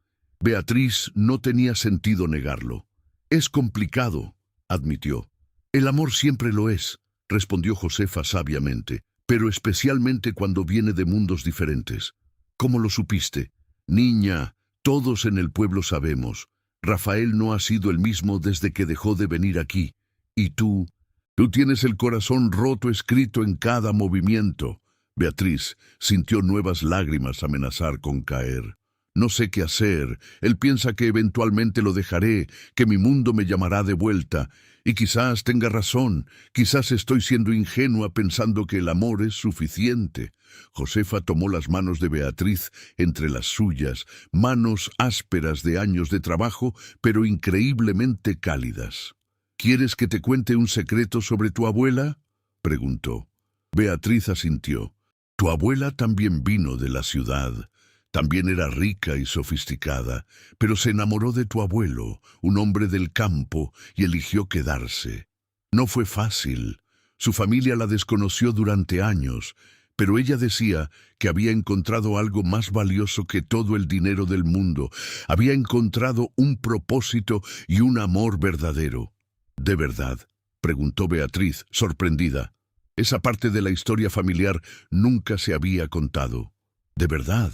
Speaker 1: Beatriz no tenía sentido negarlo. «Es complicado», admitió. «El amor siempre lo es», respondió Josefa sabiamente, «pero especialmente cuando viene de mundos diferentes». «¿Cómo lo supiste?» «Niña, todos en el pueblo sabemos. Rafael no ha sido el mismo desde que dejó de venir aquí. Y tú tienes el corazón roto escrito en cada movimiento». Beatriz sintió nuevas lágrimas amenazar con caer. «No sé qué hacer. Él piensa que eventualmente lo dejaré, que mi mundo me llamará de vuelta. Y quizás tenga razón. Quizás estoy siendo ingenua pensando que el amor es suficiente». Josefa tomó las manos de Beatriz entre las suyas, manos ásperas de años de trabajo, pero increíblemente cálidas. «¿Quieres que te cuente un secreto sobre tu abuela?», preguntó. Beatriz asintió. «Tu abuela también vino de la ciudad. También era rica y sofisticada, pero se enamoró de tu abuelo, un hombre del campo, y eligió quedarse. No fue fácil. Su familia la desconoció durante años, pero ella decía que había encontrado algo más valioso que todo el dinero del mundo. Había encontrado un propósito y un amor verdadero». «¿De verdad?», preguntó Beatriz, sorprendida. Esa parte de la historia familiar nunca se había contado. «¿De verdad?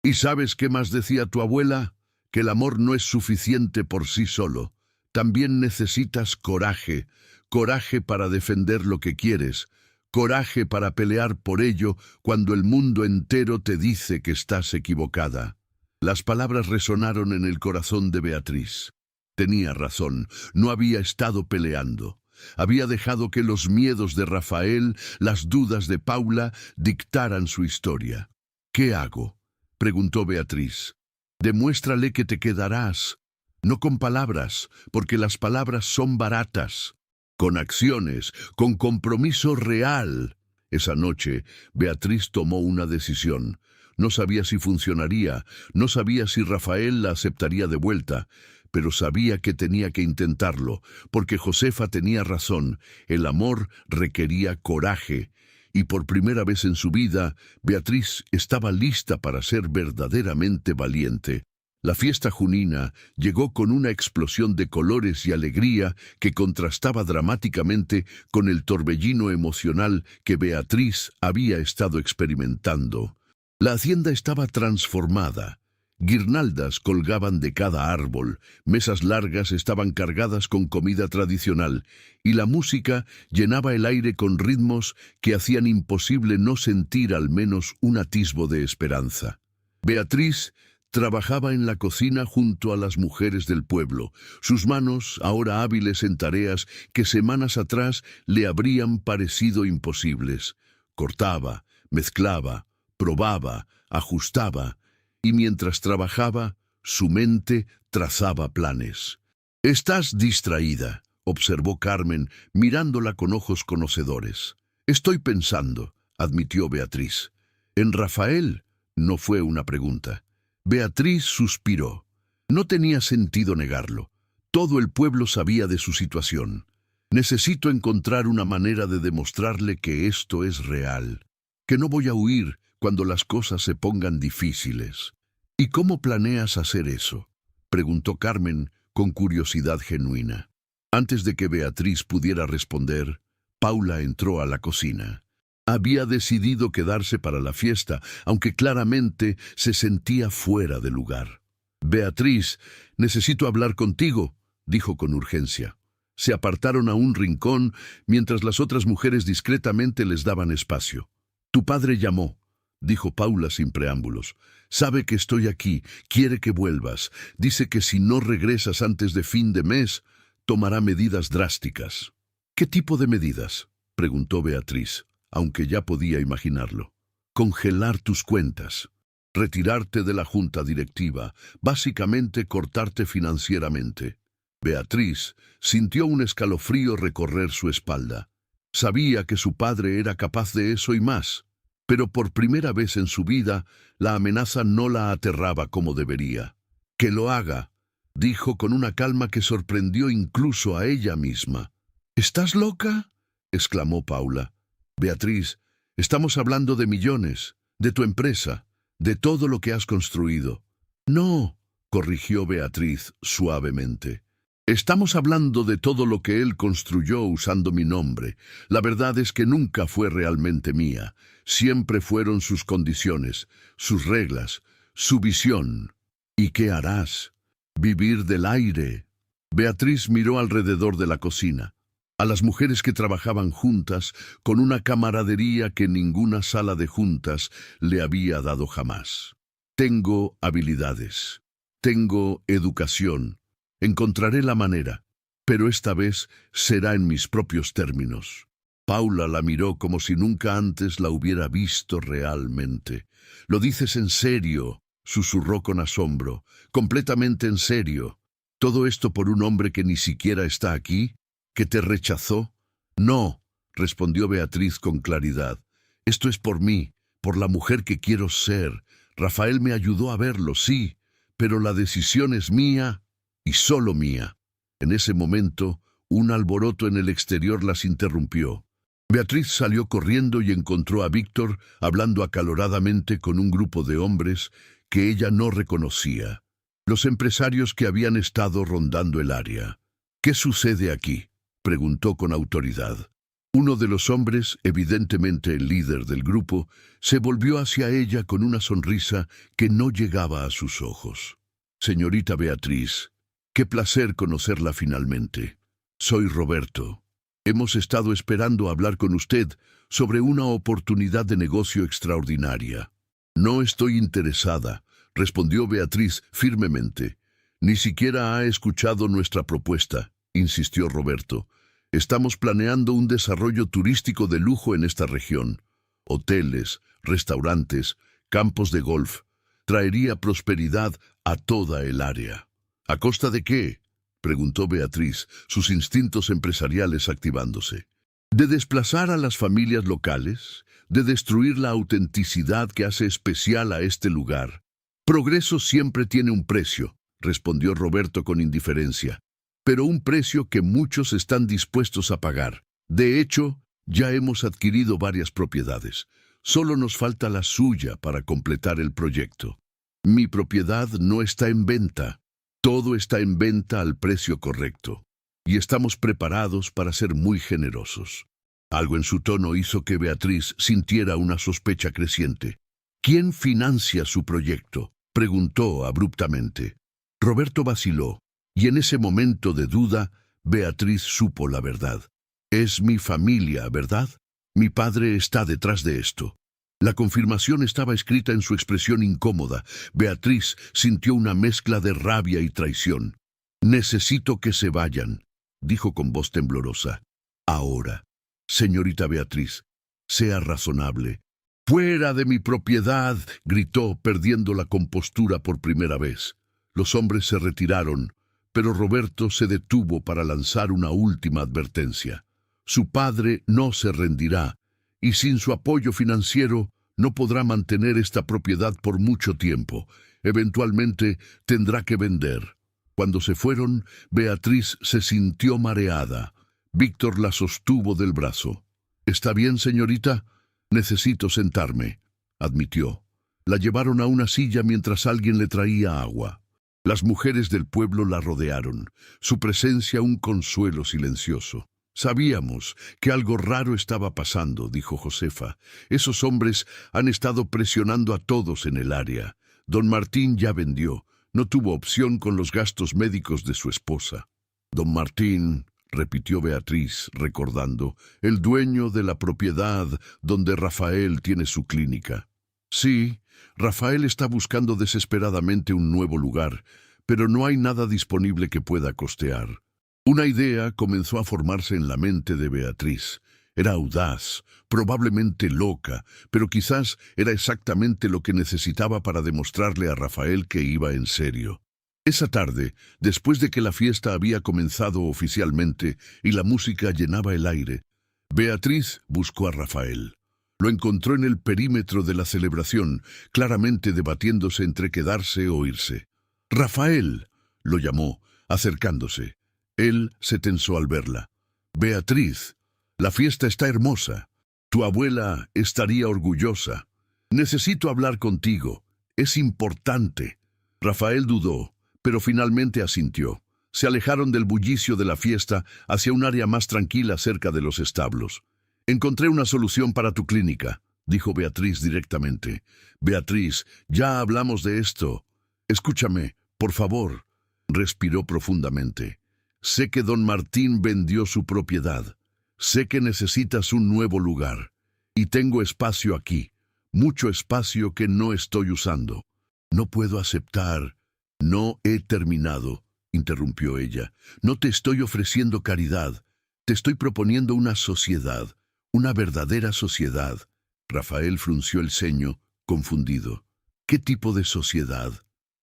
Speaker 1: ¿Y sabes qué más decía tu abuela? Que el amor no es suficiente por sí solo. También necesitas coraje, coraje para defender lo que quieres, Coraje para pelear por ello cuando el mundo entero te dice que estás equivocada. Las palabras resonaron en el corazón de Beatriz. Tenía razón, no había estado peleando. Había dejado que los miedos de Rafael, las dudas de Paula, dictaran su historia. ¿Qué hago?, preguntó Beatriz. Demuéstrale que te quedarás. No con palabras, porque las palabras son baratas. Con acciones, con compromiso real. Esa noche, Beatriz tomó una decisión. No sabía si funcionaría, no sabía si Rafael la aceptaría de vuelta, pero sabía que tenía que intentarlo, porque Josefa tenía razón, el amor requería coraje, y por primera vez en su vida, Beatriz estaba lista para ser verdaderamente valiente. La fiesta junina llegó con una explosión de colores y alegría que contrastaba dramáticamente con el torbellino emocional que Beatriz había estado experimentando. La hacienda estaba transformada. Guirnaldas colgaban de cada árbol, mesas largas estaban cargadas con comida tradicional, y la música llenaba el aire con ritmos que hacían imposible no sentir al menos un atisbo de esperanza. Beatriz trabajaba en la cocina junto a las mujeres del pueblo, sus manos, ahora hábiles en tareas que semanas atrás le habrían parecido imposibles. Cortaba, mezclaba, probaba, ajustaba, y mientras trabajaba, su mente trazaba planes. «Estás distraída», observó Carmen, mirándola con ojos conocedores. «Estoy pensando», admitió Beatriz. «En Rafael», no fue una pregunta. Beatriz suspiró. No tenía sentido negarlo. Todo el pueblo sabía de su situación. «Necesito encontrar una manera de demostrarle que esto es real, que no voy a huir cuando las cosas se pongan difíciles». «¿Y cómo planeas hacer eso?», preguntó Carmen con curiosidad genuina. Antes de que Beatriz pudiera responder, Paula entró a la cocina. Había decidido quedarse para la fiesta, aunque claramente se sentía fuera de lugar. «Beatriz, necesito hablar contigo», dijo con urgencia. Se apartaron a un rincón mientras las otras mujeres discretamente les daban espacio. «Tu padre llamó», dijo Paula sin preámbulos. «Sabe que estoy aquí, quiere que vuelvas. Dice que si no regresas antes de fin de mes, tomará medidas drásticas». «¿Qué tipo de medidas?», preguntó Beatriz, aunque ya podía imaginarlo. «Congelar tus cuentas, retirarte de la junta directiva, básicamente cortarte financieramente». Beatriz sintió un escalofrío recorrer su espalda. Sabía que su padre era capaz de eso y más. Pero por primera vez en su vida, la amenaza no la aterraba como debería. «Que lo haga», dijo con una calma que sorprendió incluso a ella misma. «¿Estás loca?», exclamó Paula. «Beatriz, estamos hablando de millones, de tu empresa, de todo lo que has construido». «No», corrigió Beatriz suavemente. «Estamos hablando de todo lo que él construyó usando mi nombre. La verdad es que nunca fue realmente mía. Siempre fueron sus condiciones, sus reglas, su visión». «¿Y qué harás?». «Vivir del aire». Beatriz miró alrededor de la cocina, a las mujeres que trabajaban juntas con una camaradería que ninguna sala de juntas le había dado jamás. «Tengo habilidades. Tengo educación. Encontraré la manera, pero esta vez será en mis propios términos». Paula la miró como si nunca antes la hubiera visto realmente. «¿Lo dices en serio?», susurró con asombro. «¿Completamente en serio? ¿Todo esto por un hombre que ni siquiera está aquí? ¿Que te rechazó?». «No», respondió Beatriz con claridad. «Esto es por mí, por la mujer que quiero ser. Rafael me ayudó a verlo, sí, pero la decisión es mía y solo mía». En ese momento, un alboroto en el exterior las interrumpió. Beatriz salió corriendo y encontró a Víctor hablando acaloradamente con un grupo de hombres que ella no reconocía. Los empresarios que habían estado rondando el área. «¿Qué sucede aquí?», preguntó con autoridad. Uno de los hombres, evidentemente el líder del grupo, se volvió hacia ella con una sonrisa que no llegaba a sus ojos. «Señorita Beatriz, qué placer conocerla finalmente. Soy Roberto». Hemos estado esperando hablar con usted sobre una oportunidad de negocio extraordinaria. No estoy interesada, respondió Beatriz firmemente. Ni siquiera ha escuchado nuestra propuesta, insistió Roberto. Estamos planeando un desarrollo turístico de lujo en esta región. Hoteles, restaurantes, campos de golf. Traería prosperidad a toda el área. ¿A costa de qué?, preguntó Beatriz, sus instintos empresariales activándose. ¿De desplazar a las familias locales? ¿De destruir la autenticidad que hace especial a este lugar? Progreso siempre tiene un precio, respondió Roberto con indiferencia, pero un precio que muchos están dispuestos a pagar. De hecho, ya hemos adquirido varias propiedades. Solo nos falta la suya para completar el proyecto. Mi propiedad no está en venta. Todo está en venta al precio correcto. Y estamos preparados para ser muy generosos. Algo en su tono hizo que Beatriz sintiera una sospecha creciente. ¿Quién financia su proyecto?, preguntó abruptamente. Roberto vaciló, y en ese momento de duda, Beatriz supo la verdad. Es mi familia, ¿verdad? Mi padre está detrás de esto. La confirmación estaba escrita en su expresión incómoda. Beatriz sintió una mezcla de rabia y traición. Necesito que se vayan, dijo con voz temblorosa. Ahora, señorita Beatriz, sea razonable. ¡Fuera de mi propiedad!, gritó, perdiendo la compostura por primera vez. Los hombres se retiraron, pero Roberto se detuvo para lanzar una última advertencia. Su padre no se rendirá, y sin su apoyo financiero no podrá mantener esta propiedad por mucho tiempo. Eventualmente tendrá que vender. Cuando se fueron, Beatriz se sintió mareada. Víctor la sostuvo del brazo. «¿Está bien, señorita? Necesito sentarme», admitió. La llevaron a una silla mientras alguien le traía agua. Las mujeres del pueblo la rodearon, su presencia un consuelo silencioso. «Sabíamos que algo raro estaba pasando», dijo Josefa. «Esos hombres han estado presionando a todos en el área. Don Martín ya vendió. No tuvo opción con los gastos médicos de su esposa». «Don Martín», repitió Beatriz, recordando, «el dueño de la propiedad donde Rafael tiene su clínica». «Sí, Rafael está buscando desesperadamente un nuevo lugar, pero no hay nada disponible que pueda costear». Una idea comenzó a formarse en la mente de Beatriz. Era audaz, probablemente loca, pero quizás era exactamente lo que necesitaba para demostrarle a Rafael que iba en serio. Esa tarde, después de que la fiesta había comenzado oficialmente y la música llenaba el aire, Beatriz buscó a Rafael. Lo encontró en el perímetro de la celebración, claramente debatiéndose entre quedarse o irse. «Rafael», lo llamó, acercándose. Él se tensó al verla. «Beatriz, la fiesta está hermosa. Tu abuela estaría orgullosa. Necesito hablar contigo. Es importante». Rafael dudó, pero finalmente asintió. Se alejaron del bullicio de la fiesta hacia un área más tranquila cerca de los establos. «Encontré una solución para tu clínica», dijo Beatriz directamente. «Beatriz, ya hablamos de esto. Escúchame, por favor». Respiró profundamente. «Sé que don Martín vendió su propiedad. Sé que necesitas un nuevo lugar. Y tengo espacio aquí, mucho espacio que no estoy usando. No puedo aceptar». «No he terminado», interrumpió ella. «No te estoy ofreciendo caridad. Te estoy proponiendo una sociedad, una verdadera sociedad». Rafael frunció el ceño, confundido. «¿Qué tipo de sociedad?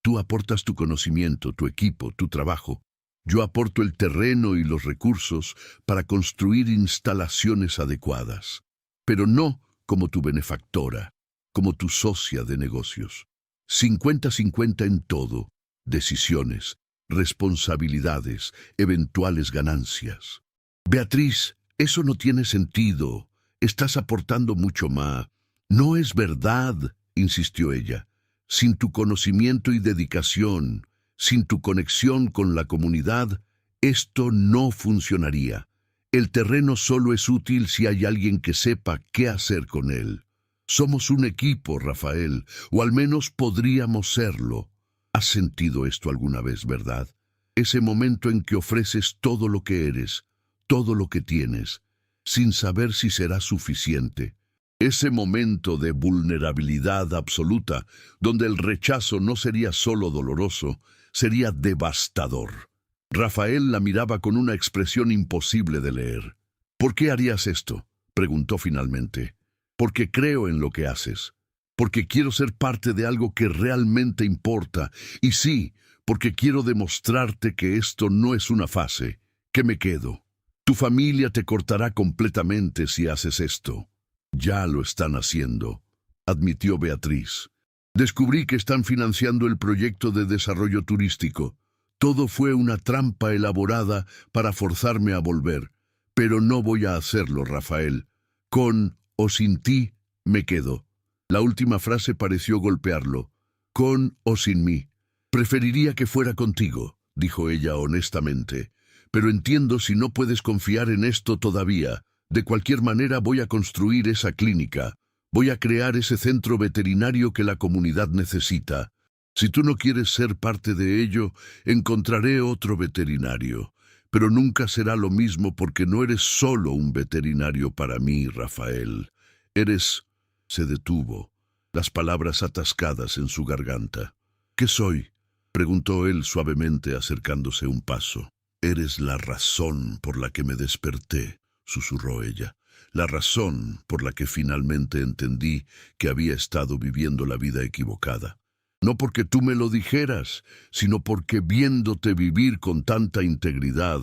Speaker 1: Tú aportas tu conocimiento, tu equipo, tu trabajo. Yo aporto el terreno y los recursos para construir instalaciones adecuadas, pero no como tu benefactora, como tu socia de negocios. 50-50 en todo, decisiones, responsabilidades, eventuales ganancias». «Beatriz, eso no tiene sentido. Estás aportando mucho más». «No es verdad», insistió ella. «Sin tu conocimiento y dedicación, sin tu conexión con la comunidad, esto no funcionaría. El terreno solo es útil si hay alguien que sepa qué hacer con él. Somos un equipo, Rafael, o al menos podríamos serlo. ¿Has sentido esto alguna vez, verdad? Ese momento en que ofreces todo lo que eres, todo lo que tienes, sin saber si será suficiente. Ese momento de vulnerabilidad absoluta, donde el rechazo no sería solo doloroso, sería devastador. Rafael la miraba con una expresión imposible de leer. ¿Por qué harías esto?, preguntó finalmente. Porque creo en lo que haces. Porque quiero ser parte de algo que realmente importa. Y sí, porque quiero demostrarte que esto no es una fase, que me quedo. Tu familia te cortará completamente si haces esto. Ya lo están haciendo, admitió Beatriz. Descubrí que están financiando el proyecto de desarrollo turístico. Todo fue una trampa elaborada para forzarme a volver. Pero no voy a hacerlo, Rafael. Con o sin ti, me quedo. La última frase pareció golpearlo. Con o sin mí. Preferiría que fuera contigo, dijo ella honestamente. Pero entiendo si no puedes confiar en esto todavía. De cualquier manera voy a construir esa clínica. Voy a crear ese centro veterinario que la comunidad necesita. Si tú no quieres ser parte de ello, encontraré otro veterinario. Pero nunca será lo mismo porque no eres solo un veterinario para mí, Rafael. Eres... Se detuvo, las palabras atascadas en su garganta. ¿Qué soy?, preguntó él suavemente acercándose un paso. Eres la razón por la que me desperté, susurró ella. La razón por la que finalmente entendí que había estado viviendo la vida equivocada. No porque tú me lo dijeras, sino porque viéndote vivir con tanta integridad,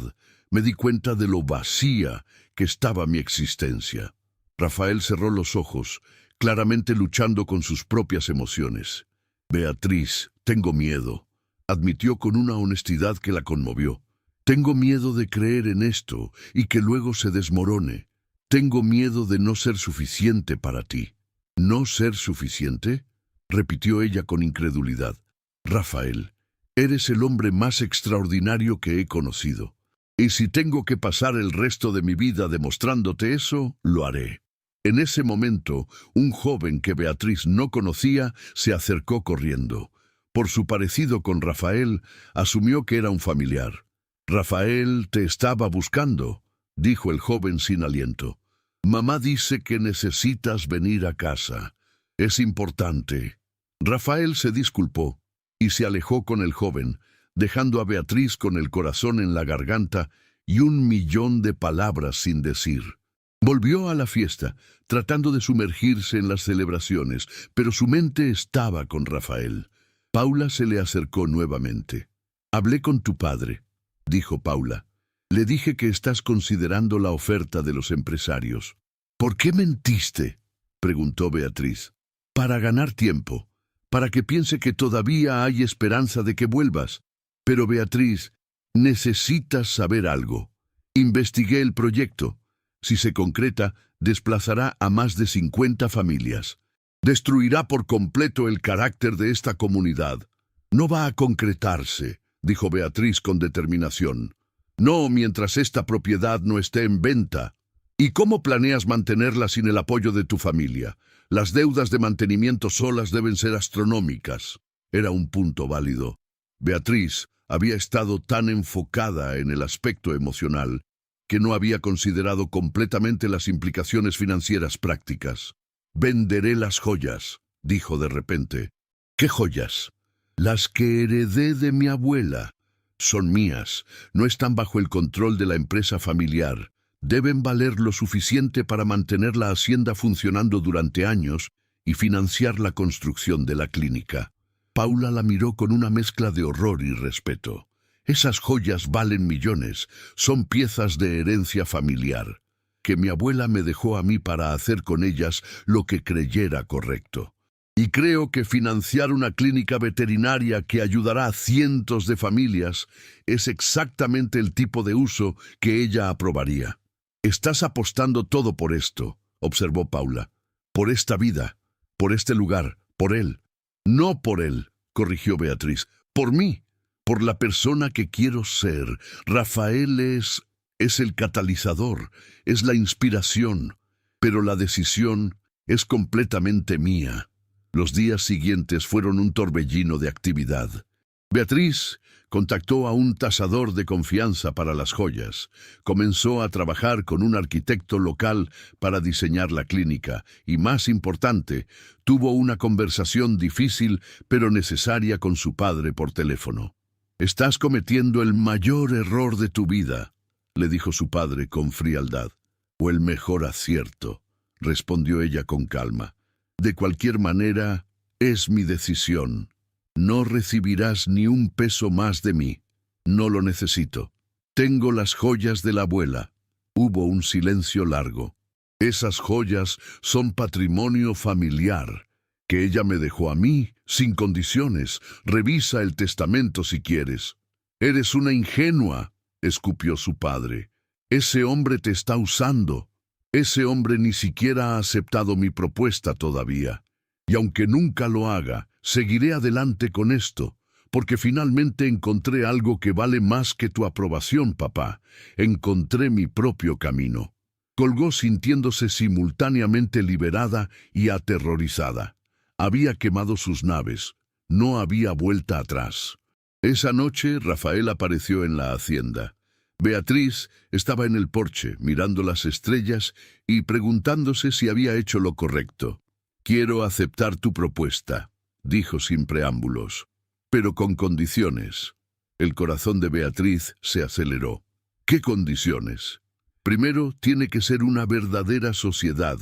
Speaker 1: me di cuenta de lo vacía que estaba mi existencia. Rafael cerró los ojos, claramente luchando con sus propias emociones. Beatriz, tengo miedo, admitió con una honestidad que la conmovió. Tengo miedo de creer en esto y que luego se desmorone. Tengo miedo de no ser suficiente para ti. ¿No ser suficiente?, repitió ella con incredulidad. Rafael, eres el hombre más extraordinario que he conocido. Y si tengo que pasar el resto de mi vida demostrándote eso, lo haré. En ese momento, un joven que Beatriz no conocía se acercó corriendo. Por su parecido con Rafael, asumió que era un familiar. Rafael te estaba buscando, dijo el joven sin aliento. Mamá dice que necesitas venir a casa. Es importante. Rafael se disculpó y se alejó con el joven, dejando a Beatriz con el corazón en la garganta y 1.000.000 de palabras sin decir. Volvió a la fiesta, tratando de sumergirse en las celebraciones, pero su mente estaba con Rafael. Paula se le acercó nuevamente. Hablé con tu padre, dijo Paula. Le dije que estás considerando la oferta de los empresarios. ¿Por qué mentiste?, preguntó Beatriz. Para ganar tiempo, para que piense que todavía hay esperanza de que vuelvas. Pero Beatriz, necesitas saber algo. Investigué el proyecto. Si se concreta, desplazará a más de 50 familias. Destruirá por completo el carácter de esta comunidad. No va a concretarse, dijo Beatriz con determinación. No mientras esta propiedad no esté en venta. ¿Y cómo planeas mantenerla sin el apoyo de tu familia? Las deudas de mantenimiento solas deben ser astronómicas. Era un punto válido. Beatriz había estado tan enfocada en el aspecto emocional que no había considerado completamente las implicaciones financieras prácticas. Venderé las joyas, dijo de repente. ¿Qué joyas? Las que heredé de mi abuela. Son mías, no están bajo el control de la empresa familiar. Deben valer lo suficiente para mantener la hacienda funcionando durante años y financiar la construcción de la clínica. Paula la miró con una mezcla de horror y respeto. Esas joyas valen millones, son piezas de herencia familiar, que mi abuela me dejó a mí para hacer con ellas lo que creyera correcto. Y creo que financiar una clínica veterinaria que ayudará a cientos de familias es exactamente el tipo de uso que ella aprobaría. Estás apostando todo por esto, observó Paula. Por esta vida, por este lugar, por él. No por él, corrigió Beatriz, por mí, por la persona que quiero ser. Rafael es el catalizador, es la inspiración, pero la decisión es completamente mía. Los días siguientes fueron un torbellino de actividad. Beatriz contactó a un tasador de confianza para las joyas. Comenzó a trabajar con un arquitecto local para diseñar la clínica y, más importante, tuvo una conversación difícil pero necesaria con su padre por teléfono. «Estás cometiendo el mayor error de tu vida», le dijo su padre con frialdad. «O el mejor acierto», respondió ella con calma. «De cualquier manera, es mi decisión. No recibirás ni un peso más de mí. No lo necesito. Tengo las joyas de la abuela». Hubo un silencio largo. «Esas joyas son patrimonio familiar, que ella me dejó a mí, sin condiciones. Revisa el testamento si quieres». «Eres una ingenua», escupió su padre. «Ese hombre te está usando. Ese hombre ni siquiera ha aceptado mi propuesta todavía. Y aunque nunca lo haga, seguiré adelante con esto, porque finalmente encontré algo que vale más que tu aprobación, papá. Encontré mi propio camino». Colgó sintiéndose simultáneamente liberada y aterrorizada. Había quemado sus naves. No había vuelta atrás. Esa noche Rafael apareció en la hacienda. Beatriz estaba en el porche, mirando las estrellas y preguntándose si había hecho lo correcto. «Quiero aceptar tu propuesta», dijo sin preámbulos, «pero con condiciones». El corazón de Beatriz se aceleró. «¿Qué condiciones?» «Primero, tiene que ser una verdadera sociedad.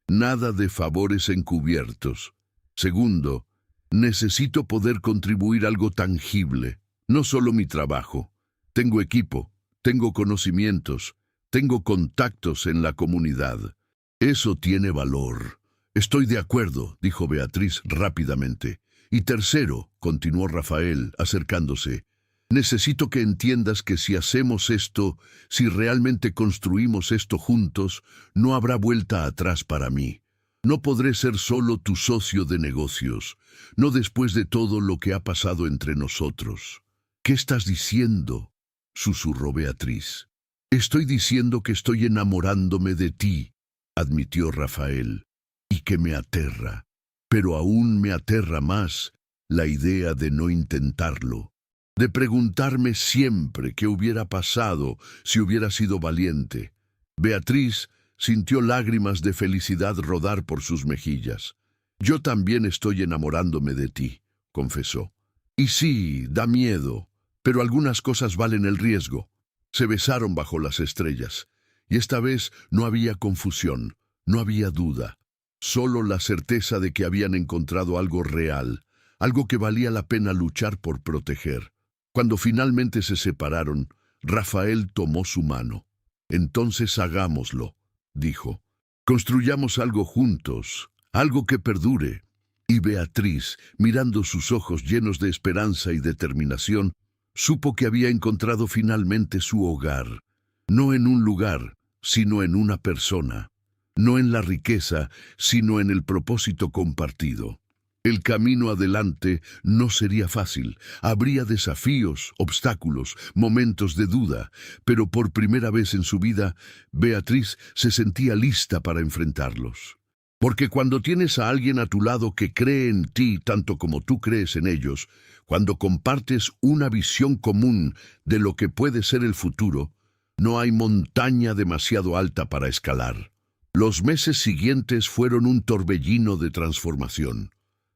Speaker 1: Nada de favores encubiertos. Segundo, necesito poder contribuir algo tangible, no solo mi trabajo. Tengo equipo, tengo conocimientos, tengo contactos en la comunidad. Eso tiene valor». «Estoy de acuerdo», dijo Beatriz rápidamente. «Y tercero», continuó Rafael, acercándose, «necesito que entiendas que si hacemos esto, si realmente construimos esto juntos, no habrá vuelta atrás para mí. No podré ser solo tu socio de negocios, no después de todo lo que ha pasado entre nosotros». «¿Qué estás diciendo?», susurró Beatriz. «Estoy diciendo que estoy enamorándome de ti», admitió Rafael, «y que me aterra. Pero aún me aterra más la idea de no intentarlo, de preguntarme siempre qué hubiera pasado si hubiera sido valiente». Beatriz sintió lágrimas de felicidad rodar por sus mejillas. «Yo también estoy enamorándome de ti», confesó. «Y sí, da miedo, pero algunas cosas valen el riesgo». Se besaron bajo las estrellas, y esta vez no había confusión, no había duda, solo la certeza de que habían encontrado algo real, algo que valía la pena luchar por proteger. Cuando finalmente se separaron, Rafael tomó su mano. «Entonces hagámoslo», dijo. «Construyamos algo juntos, algo que perdure». Y Beatriz, mirando sus ojos llenos de esperanza y determinación, supo que había encontrado finalmente su hogar, no en un lugar, sino en una persona, no en la riqueza, sino en el propósito compartido. El camino adelante no sería fácil, habría desafíos, obstáculos, momentos de duda, pero por primera vez en su vida, Beatriz se sentía lista para enfrentarlos. Porque cuando tienes a alguien a tu lado que cree en ti tanto como tú crees en ellos, cuando compartes una visión común de lo que puede ser el futuro, no hay montaña demasiado alta para escalar. Los meses siguientes fueron un torbellino de transformación.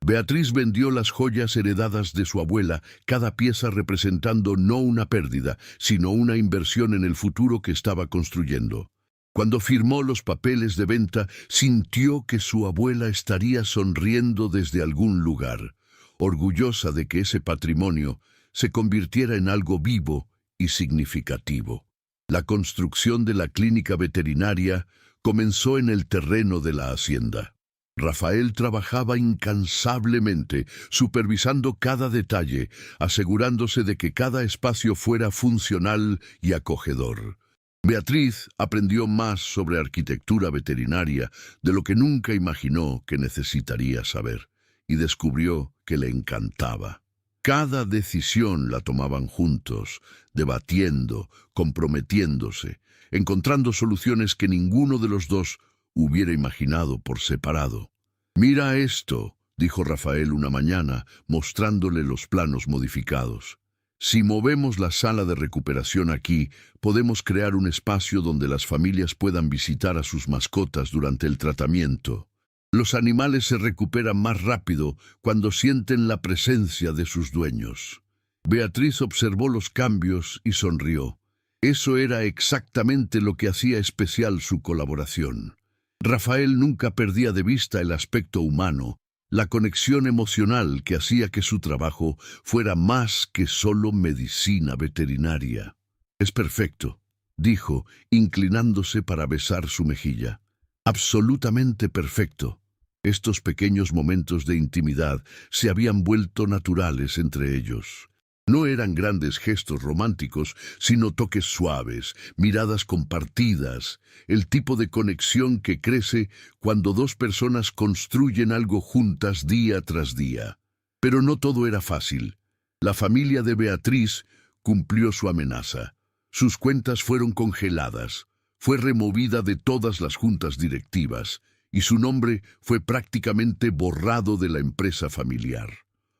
Speaker 1: Beatriz vendió las joyas heredadas de su abuela, cada pieza representando no una pérdida, sino una inversión en el futuro que estaba construyendo. Cuando firmó los papeles de venta, sintió que su abuela estaría sonriendo desde algún lugar, orgullosa de que ese patrimonio se convirtiera en algo vivo y significativo. La construcción de la clínica veterinaria comenzó en el terreno de la hacienda. Rafael trabajaba incansablemente, supervisando cada detalle, asegurándose de que cada espacio fuera funcional y acogedor. Beatriz aprendió más sobre arquitectura veterinaria de lo que nunca imaginó que necesitaría saber, y descubrió que le encantaba. Cada decisión la tomaban juntos, debatiendo, comprometiéndose, encontrando soluciones que ninguno de los dos hubiera imaginado por separado. «Mira esto», dijo Rafael una mañana, mostrándole los planos modificados. Si movemos la sala de recuperación aquí, podemos crear un espacio donde las familias puedan visitar a sus mascotas durante el tratamiento. Los animales se recuperan más rápido cuando sienten la presencia de sus dueños. Beatriz observó los cambios y sonrió. Eso era exactamente lo que hacía especial su colaboración. Rafael nunca perdía de vista el aspecto humano, la conexión emocional que hacía que su trabajo fuera más que solo medicina veterinaria. «Es perfecto», dijo, inclinándose para besar su mejilla. «Absolutamente perfecto». Estos pequeños momentos de intimidad se habían vuelto naturales entre ellos. No eran grandes gestos románticos, sino toques suaves, miradas compartidas, el tipo de conexión que crece cuando dos personas construyen algo juntas día tras día. Pero no todo era fácil. La familia de Beatriz cumplió su amenaza. Sus cuentas fueron congeladas, fue removida de todas las juntas directivas, y su nombre fue prácticamente borrado de la empresa familiar.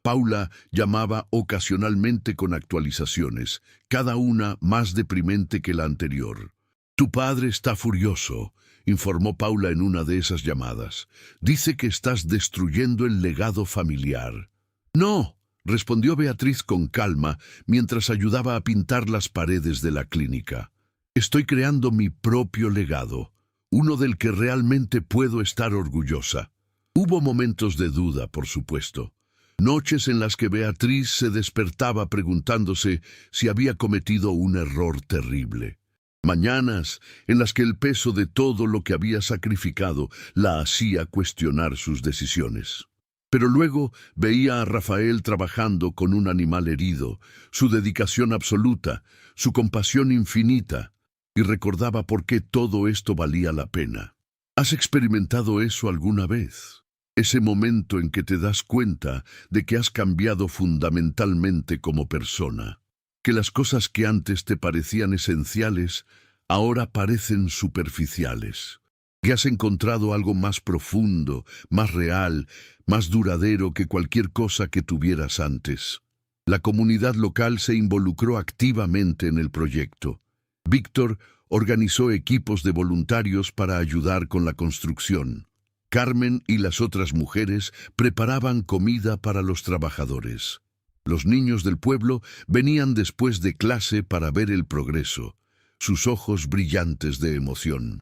Speaker 1: Paula llamaba ocasionalmente con actualizaciones, cada una más deprimente que la anterior. «Tu padre está furioso», informó Paula en una de esas llamadas. «Dice que estás destruyendo el legado familiar». «No», respondió Beatriz con calma mientras ayudaba a pintar las paredes de la clínica. «Estoy creando mi propio legado, uno del que realmente puedo estar orgullosa». Hubo momentos de duda, por supuesto. Noches en las que Beatriz se despertaba preguntándose si había cometido un error terrible. Mañanas en las que el peso de todo lo que había sacrificado la hacía cuestionar sus decisiones. Pero luego veía a Rafael trabajando con un animal herido, su dedicación absoluta, su compasión infinita, y recordaba por qué todo esto valía la pena. ¿Has experimentado eso alguna vez? Ese momento en que te das cuenta de que has cambiado fundamentalmente como persona, que las cosas que antes te parecían esenciales ahora parecen superficiales, que has encontrado algo más profundo, más real, más duradero que cualquier cosa que tuvieras antes. La comunidad local se involucró activamente en el proyecto. Víctor organizó equipos de voluntarios para ayudar con la construcción. Carmen y las otras mujeres preparaban comida para los trabajadores. Los niños del pueblo venían después de clase para ver el progreso, sus ojos brillantes de emoción.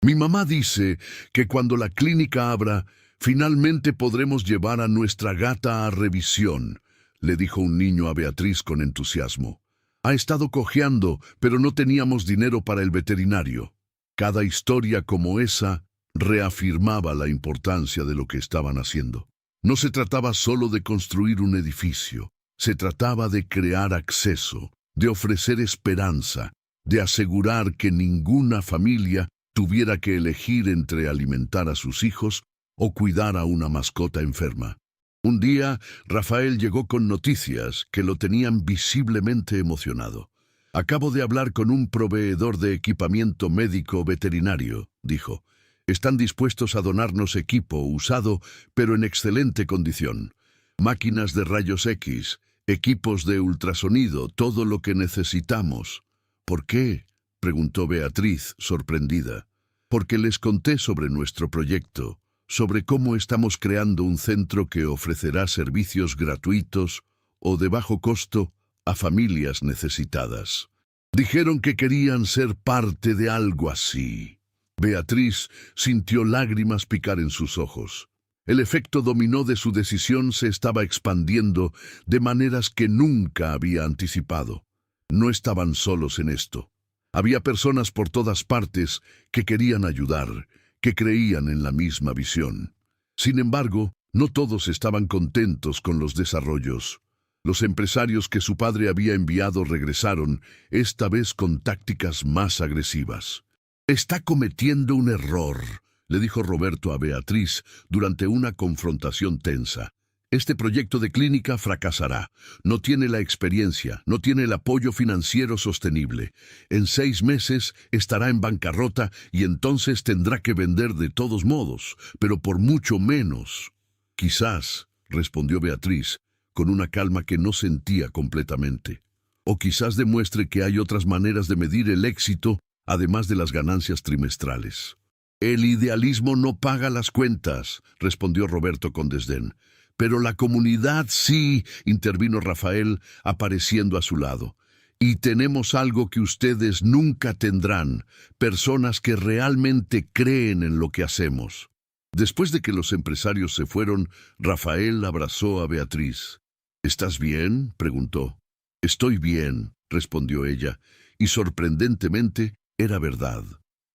Speaker 1: «Mi mamá dice que cuando la clínica abra, finalmente podremos llevar a nuestra gata a revisión», le dijo un niño a Beatriz con entusiasmo. «Ha estado cojeando, pero no teníamos dinero para el veterinario». Cada historia como esa reafirmaba la importancia de lo que estaban haciendo. No se trataba solo de construir un edificio, se trataba de crear acceso, de ofrecer esperanza, de asegurar que ninguna familia tuviera que elegir entre alimentar a sus hijos o cuidar a una mascota enferma. Un día, Rafael llegó con noticias que lo tenían visiblemente emocionado. «Acabo de hablar con un proveedor de equipamiento médico veterinario», dijo. «Están dispuestos a donarnos equipo usado, pero en excelente condición. Máquinas de rayos X, equipos de ultrasonido, todo lo que necesitamos». «¿Por qué?», preguntó Beatriz, sorprendida. «Porque les conté sobre nuestro proyecto, sobre cómo estamos creando un centro que ofrecerá servicios gratuitos o de bajo costo a familias necesitadas. Dijeron que querían ser parte de algo así». Beatriz sintió lágrimas picar en sus ojos. El efecto dominó de su decisión se estaba expandiendo de maneras que nunca había anticipado. No estaban solos en esto. Había personas por todas partes que querían ayudar, que creían en la misma visión. Sin embargo, no todos estaban contentos con los desarrollos. Los empresarios que su padre había enviado regresaron, esta vez con tácticas más agresivas. «Está cometiendo un error», le dijo Roberto a Beatriz durante una confrontación tensa. «Este proyecto de clínica fracasará. No tiene la experiencia, no tiene el apoyo financiero sostenible. En 6 meses estará en bancarrota y entonces tendrá que vender de todos modos, pero por mucho menos». Quizás, respondió Beatriz, con una calma que no sentía completamente. O quizás demuestre que hay otras maneras de medir el éxito, además de las ganancias trimestrales. El idealismo no paga las cuentas, respondió Roberto con desdén. Pero la comunidad sí, intervino Rafael, apareciendo a su lado. Y tenemos algo que ustedes nunca tendrán, personas que realmente creen en lo que hacemos. Después de que los empresarios se fueron, Rafael abrazó a Beatriz. ¿Estás bien?, preguntó. Estoy bien, respondió ella, y sorprendentemente era verdad.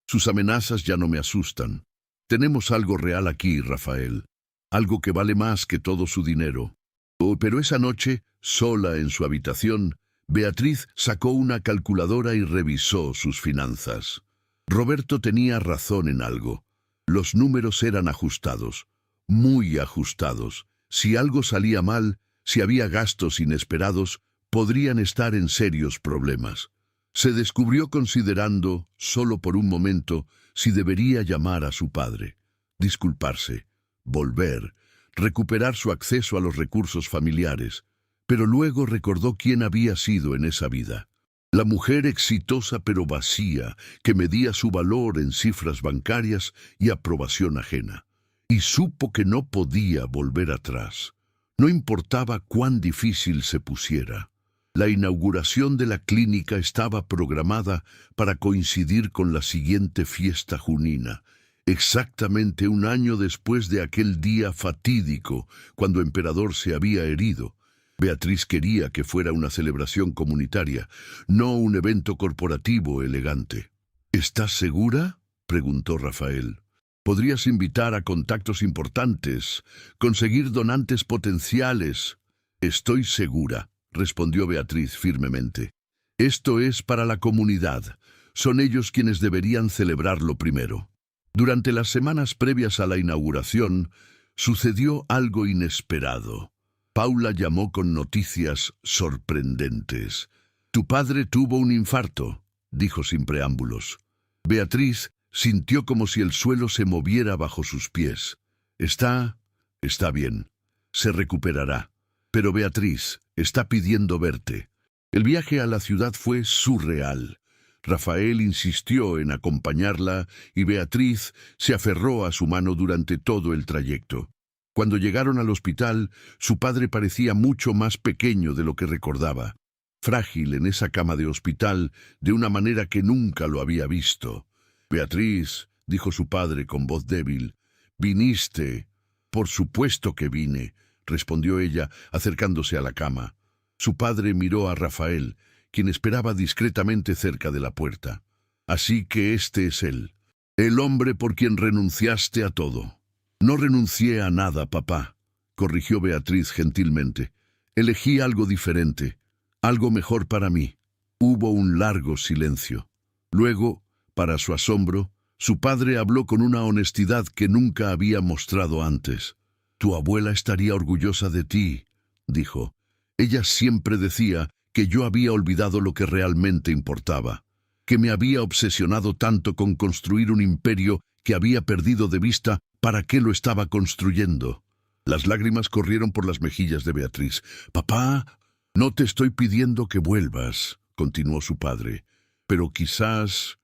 Speaker 1: Sus amenazas ya no me asustan. Tenemos algo real aquí, Rafael, algo que vale más que todo su dinero. Oh, pero esa noche, sola en su habitación, Beatriz sacó una calculadora y revisó sus finanzas. Roberto tenía razón en algo. Los números eran ajustados, muy ajustados. Si algo salía mal, si había gastos inesperados, podrían estar en serios problemas. Se descubrió considerando, solo por un momento, si debería llamar a su padre, disculparse, volver, recuperar su acceso a los recursos familiares, pero luego recordó quién había sido en esa vida. La mujer exitosa pero vacía, que medía su valor en cifras bancarias y aprobación ajena. Y supo que no podía volver atrás. No importaba cuán difícil se pusiera. La inauguración de la clínica estaba programada para coincidir con la siguiente fiesta junina, exactamente un año después de aquel día fatídico cuando Emperador se había herido. Beatriz quería que fuera una celebración comunitaria, no un evento corporativo elegante. ¿Estás segura?, preguntó Rafael. Podrías invitar a contactos importantes, conseguir donantes potenciales. Estoy segura, respondió Beatriz firmemente. Esto es para la comunidad. Son ellos quienes deberían celebrarlo primero. Durante las semanas previas a la inauguración, sucedió algo inesperado. Paula llamó con noticias sorprendentes. «Tu padre tuvo un infarto», dijo sin preámbulos. Beatriz sintió como si el suelo se moviera bajo sus pies. Está bien. Se recuperará. Pero Beatriz está pidiendo verte. El viaje a la ciudad fue surreal. Rafael insistió en acompañarla y Beatriz se aferró a su mano durante todo el trayecto. Cuando llegaron al hospital, su padre parecía mucho más pequeño de lo que recordaba. Frágil en esa cama de hospital, de una manera que nunca lo había visto. «Beatriz», dijo su padre con voz débil, «¿viniste?» «Por supuesto que vine», respondió ella, acercándose a la cama. Su padre miró a Rafael, quien esperaba discretamente cerca de la puerta. «Así que este es él, el hombre por quien renunciaste a todo». «No renuncié a nada, papá», corrigió Beatriz gentilmente. «Elegí algo diferente, algo mejor para mí». Hubo un largo silencio. Luego, para su asombro, su padre habló con una honestidad que nunca había mostrado antes. «Tu abuela estaría orgullosa de ti», dijo. «Ella siempre decía que yo había olvidado lo que realmente importaba, que me había obsesionado tanto con construir un imperio que había perdido de vista para qué lo estaba construyendo». Las lágrimas corrieron por las mejillas de Beatriz. «Papá, no te estoy pidiendo que vuelvas», continuó su padre, «pero quizás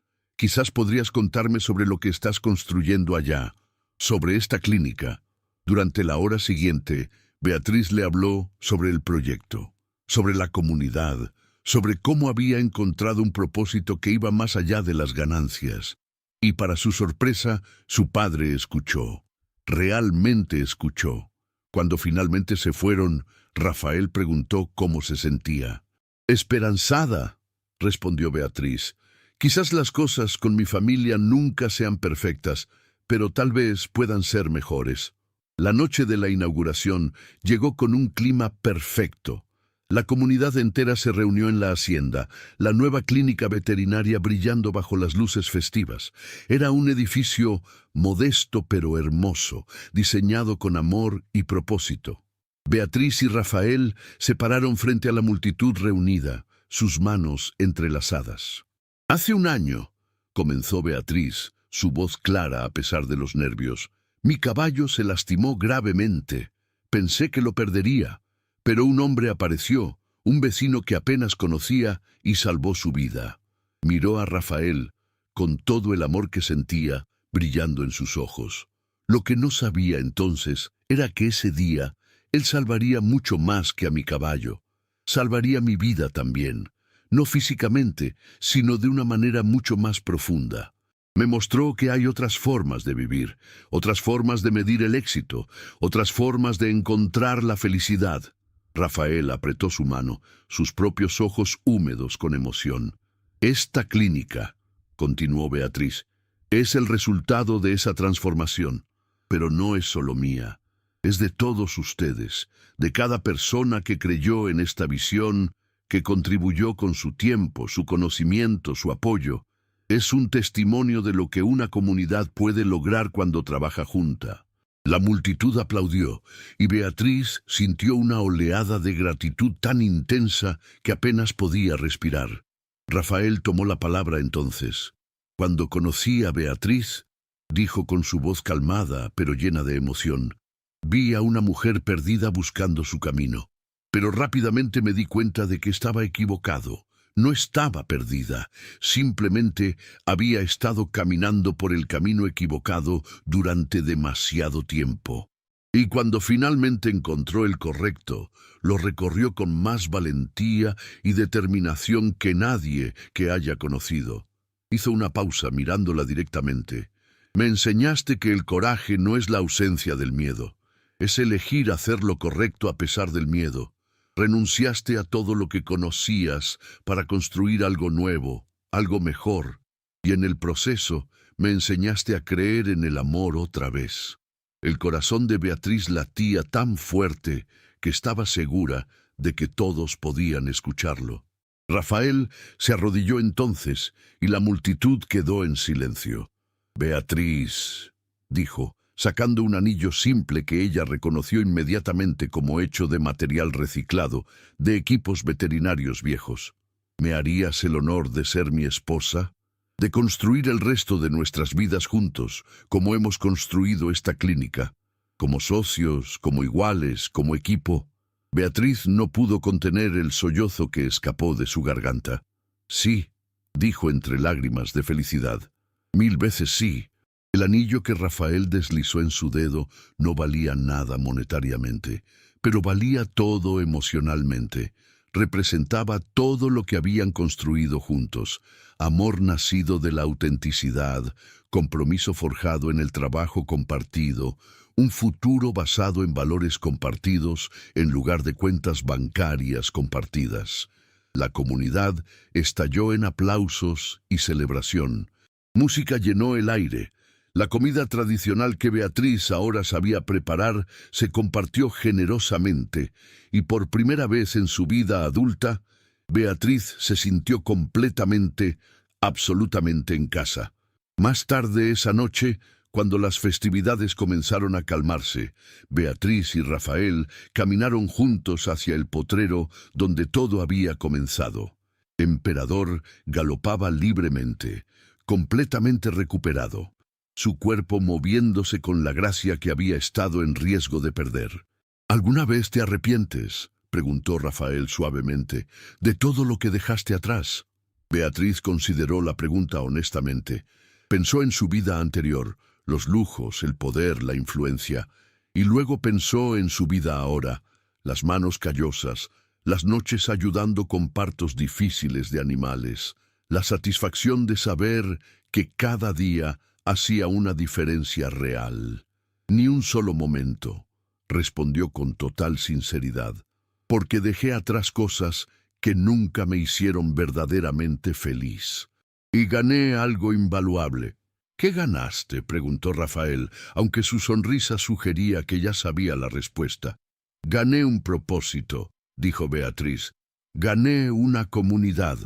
Speaker 1: podrías contarme sobre lo que estás construyendo allá, sobre esta clínica». Durante la hora siguiente, Beatriz le habló sobre el proyecto, sobre la comunidad, sobre cómo había encontrado un propósito que iba más allá de las ganancias. Y para su sorpresa, su padre escuchó. Realmente escuchó. Cuando finalmente se fueron, Rafael preguntó cómo se sentía. «Esperanzada», respondió Beatriz. «Quizás las cosas con mi familia nunca sean perfectas, pero tal vez puedan ser mejores». La noche de la inauguración llegó con un clima perfecto. La comunidad entera se reunió en la hacienda, la nueva clínica veterinaria brillando bajo las luces festivas. Era un edificio modesto pero hermoso, diseñado con amor y propósito. Beatriz y Rafael se pararon frente a la multitud reunida, sus manos entrelazadas. «Hace un año», comenzó Beatriz, su voz clara a pesar de los nervios, Mi caballo se lastimó gravemente. Pensé que lo perdería, pero un hombre apareció, un vecino que apenas conocía, y salvó su vida. Miró a Rafael, con todo el amor que sentía, brillando en sus ojos. Lo que no sabía entonces era que ese día él salvaría mucho más que a mi caballo. Salvaría mi vida también, no físicamente, sino de una manera mucho más profunda. Me mostró que hay otras formas de vivir, otras formas de medir el éxito, otras formas de encontrar la felicidad. Rafael apretó su mano, sus propios ojos húmedos con emoción. Esta clínica, continuó Beatriz, es el resultado de esa transformación, pero no es solo mía. Es de todos ustedes, de cada persona que creyó en esta visión, que contribuyó con su tiempo, su conocimiento, su apoyo. Es un testimonio de lo que una comunidad puede lograr cuando trabaja junta. La multitud aplaudió, y Beatriz sintió una oleada de gratitud tan intensa que apenas podía respirar. Rafael tomó la palabra entonces. Cuando conocí a Beatriz, dijo con su voz calmada pero llena de emoción, vi a una mujer perdida buscando su camino, pero rápidamente me di cuenta de que estaba equivocado. No estaba perdida, simplemente había estado caminando por el camino equivocado durante demasiado tiempo. Y cuando finalmente encontró el correcto, lo recorrió con más valentía y determinación que nadie que haya conocido. Hizo una pausa mirándola directamente. Me enseñaste que el coraje no es la ausencia del miedo. Es elegir hacer lo correcto a pesar del miedo. Renunciaste a todo lo que conocías para construir algo nuevo, algo mejor, y en el proceso me enseñaste a creer en el amor otra vez. El corazón de Beatriz latía tan fuerte que estaba segura de que todos podían escucharlo. Rafael se arrodilló entonces y la multitud quedó en silencio. Beatriz, dijo, sacando un anillo simple que ella reconoció inmediatamente como hecho de material reciclado, de equipos veterinarios viejos. ¿Me harías el honor de ser mi esposa? ¿De construir el resto de nuestras vidas juntos, como hemos construido esta clínica? Como socios, como iguales, como equipo. Beatriz no pudo contener el sollozo que escapó de su garganta. Sí, dijo entre lágrimas de felicidad. 1000 veces sí. El anillo que Rafael deslizó en su dedo no valía nada monetariamente, pero valía todo emocionalmente. Representaba todo lo que habían construido juntos: amor nacido de la autenticidad, compromiso forjado en el trabajo compartido, un futuro basado en valores compartidos en lugar de cuentas bancarias compartidas. La comunidad estalló en aplausos y celebración. Música llenó el aire. La comida tradicional que Beatriz ahora sabía preparar se compartió generosamente, y por primera vez en su vida adulta, Beatriz se sintió completamente, absolutamente en casa. Más tarde esa noche, cuando las festividades comenzaron a calmarse, Beatriz y Rafael caminaron juntos hacia el potrero donde todo había comenzado. Emperador galopaba libremente, completamente recuperado, su cuerpo moviéndose con la gracia que había estado en riesgo de perder. ¿Alguna vez te arrepientes?, preguntó Rafael suavemente, de todo lo que dejaste atrás. Beatriz consideró la pregunta honestamente. Pensó en su vida anterior, los lujos, el poder, la influencia, y luego pensó en su vida ahora, las manos callosas, las noches ayudando con partos difíciles de animales, la satisfacción de saber que cada día hacía una diferencia real. Ni un solo momento, respondió con total sinceridad, porque dejé atrás cosas que nunca me hicieron verdaderamente feliz. Y gané algo invaluable. ¿Qué ganaste?, preguntó Rafael, aunque su sonrisa sugería que ya sabía la respuesta. Gané un propósito, dijo Beatriz. Gané una comunidad.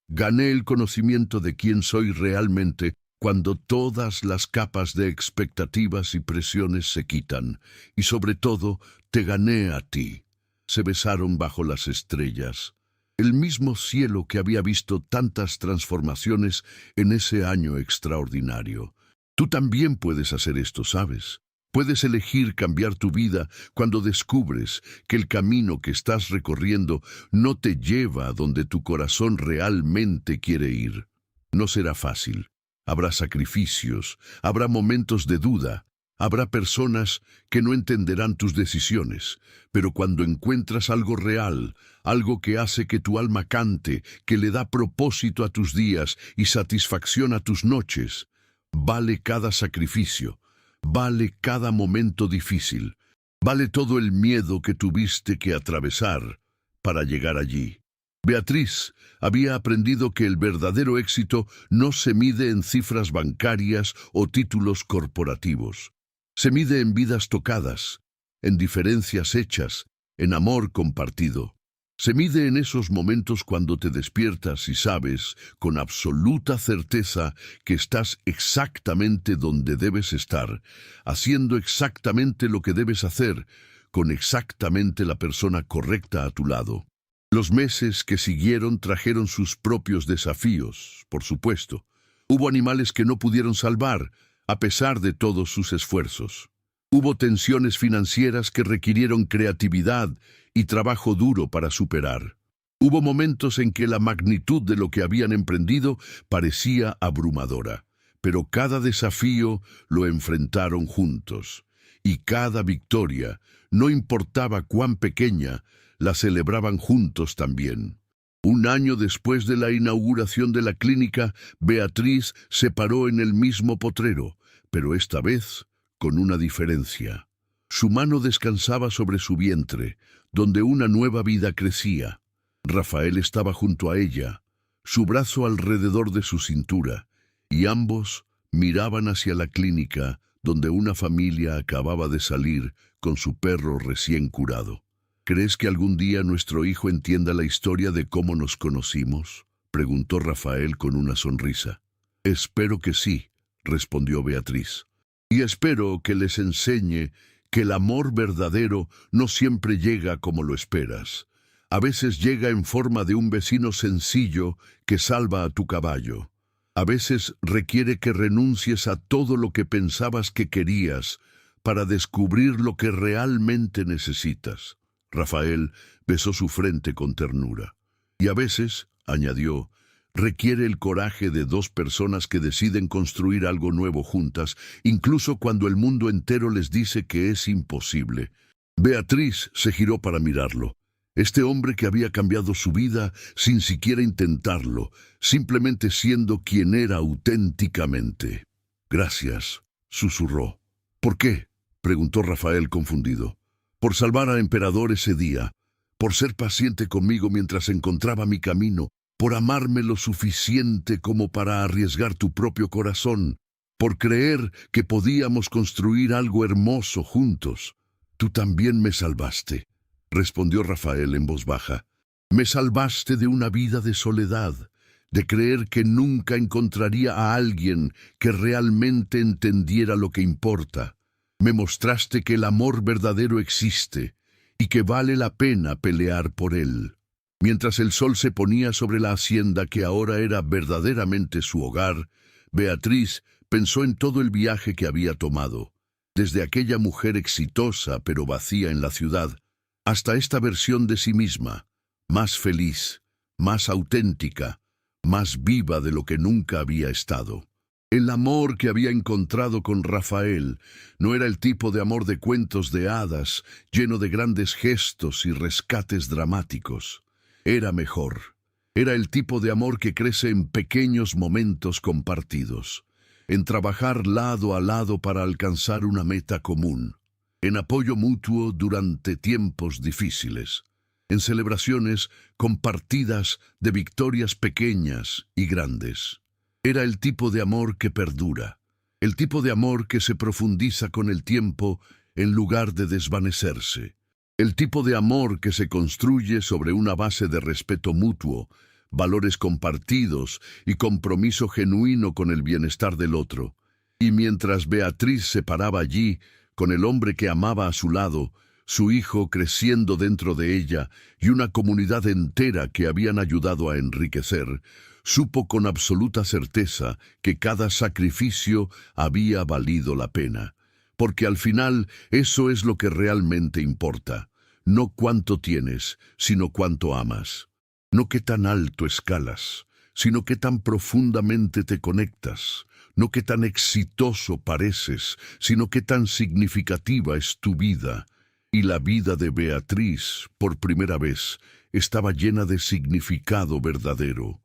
Speaker 1: Gané el conocimiento de quién soy realmente cuando todas las capas de expectativas y presiones se quitan, y sobre todo, te gané a ti. Se besaron bajo las estrellas, el mismo cielo que había visto tantas transformaciones en ese año extraordinario. Tú también puedes hacer esto, ¿sabes? Puedes elegir cambiar tu vida cuando descubres que el camino que estás recorriendo no te lleva a donde tu corazón realmente quiere ir. No será fácil. Habrá sacrificios, habrá momentos de duda, habrá personas que no entenderán tus decisiones, pero cuando encuentras algo real, algo que hace que tu alma cante, que le da propósito a tus días y satisfacción a tus noches, vale cada sacrificio, vale cada momento difícil, vale todo el miedo que tuviste que atravesar para llegar allí. Beatriz había aprendido que el verdadero éxito no se mide en cifras bancarias o títulos corporativos. Se mide en vidas tocadas, en diferencias hechas, en amor compartido. Se mide en esos momentos cuando te despiertas y sabes, con absoluta certeza, que estás exactamente donde debes estar, haciendo exactamente lo que debes hacer, con exactamente la persona correcta a tu lado. Los meses que siguieron trajeron sus propios desafíos, por supuesto. Hubo animales que no pudieron salvar, a pesar de todos sus esfuerzos. Hubo tensiones financieras que requirieron creatividad y trabajo duro para superar. Hubo momentos en que la magnitud de lo que habían emprendido parecía abrumadora, pero cada desafío lo enfrentaron juntos, y cada victoria, no importaba cuán pequeña, la celebraban juntos también. Un año después de la inauguración de la clínica, Beatriz se paró en el mismo potrero, pero esta vez con una diferencia. Su mano descansaba sobre su vientre, donde una nueva vida crecía. Rafael estaba junto a ella, su brazo alrededor de su cintura, y ambos miraban hacia la clínica, donde una familia acababa de salir con su perro recién curado. ¿Crees que algún día nuestro hijo entienda la historia de cómo nos conocimos?, preguntó Rafael con una sonrisa. Espero que sí, respondió Beatriz. Y espero que les enseñe que el amor verdadero no siempre llega como lo esperas. A veces llega en forma de un vecino sencillo que salva a tu caballo. A veces requiere que renuncies a todo lo que pensabas que querías para descubrir lo que realmente necesitas. Rafael besó su frente con ternura. Y a veces, añadió, requiere el coraje de dos personas que deciden construir algo nuevo juntas, incluso cuando el mundo entero les dice que es imposible. Beatriz se giró para mirarlo. Este hombre que había cambiado su vida sin siquiera intentarlo, simplemente siendo quien era auténticamente. Gracias, susurró. ¿Por qué?, preguntó Rafael confundido. Por salvar al emperador ese día, por ser paciente conmigo mientras encontraba mi camino, por amarme lo suficiente como para arriesgar tu propio corazón, por creer que podíamos construir algo hermoso juntos. Tú también me salvaste, respondió Rafael en voz baja. Me salvaste de una vida de soledad, de creer que nunca encontraría a alguien que realmente entendiera lo que importa. Me mostraste que el amor verdadero existe y que vale la pena pelear por él. Mientras el sol se ponía sobre la hacienda que ahora era verdaderamente su hogar, Beatriz pensó en todo el viaje que había tomado, desde aquella mujer exitosa pero vacía en la ciudad, hasta esta versión de sí misma, más feliz, más auténtica, más viva de lo que nunca había estado. El amor que había encontrado con Rafael no era el tipo de amor de cuentos de hadas, lleno de grandes gestos y rescates dramáticos. Era mejor. Era el tipo de amor que crece en pequeños momentos compartidos, en trabajar lado a lado para alcanzar una meta común, en apoyo mutuo durante tiempos difíciles, en celebraciones compartidas de victorias pequeñas y grandes. Era el tipo de amor que perdura, el tipo de amor que se profundiza con el tiempo en lugar de desvanecerse, el tipo de amor que se construye sobre una base de respeto mutuo, valores compartidos y compromiso genuino con el bienestar del otro. Y mientras Beatriz se paraba allí, con el hombre que amaba a su lado, su hijo creciendo dentro de ella y una comunidad entera que habían ayudado a enriquecer, supo con absoluta certeza que cada sacrificio había valido la pena, porque al final eso es lo que realmente importa. No cuánto tienes, sino cuánto amas. No qué tan alto escalas, sino qué tan profundamente te conectas. No qué tan exitoso pareces, sino qué tan significativa es tu vida. Y la vida de Beatriz, por primera vez, estaba llena de significado verdadero.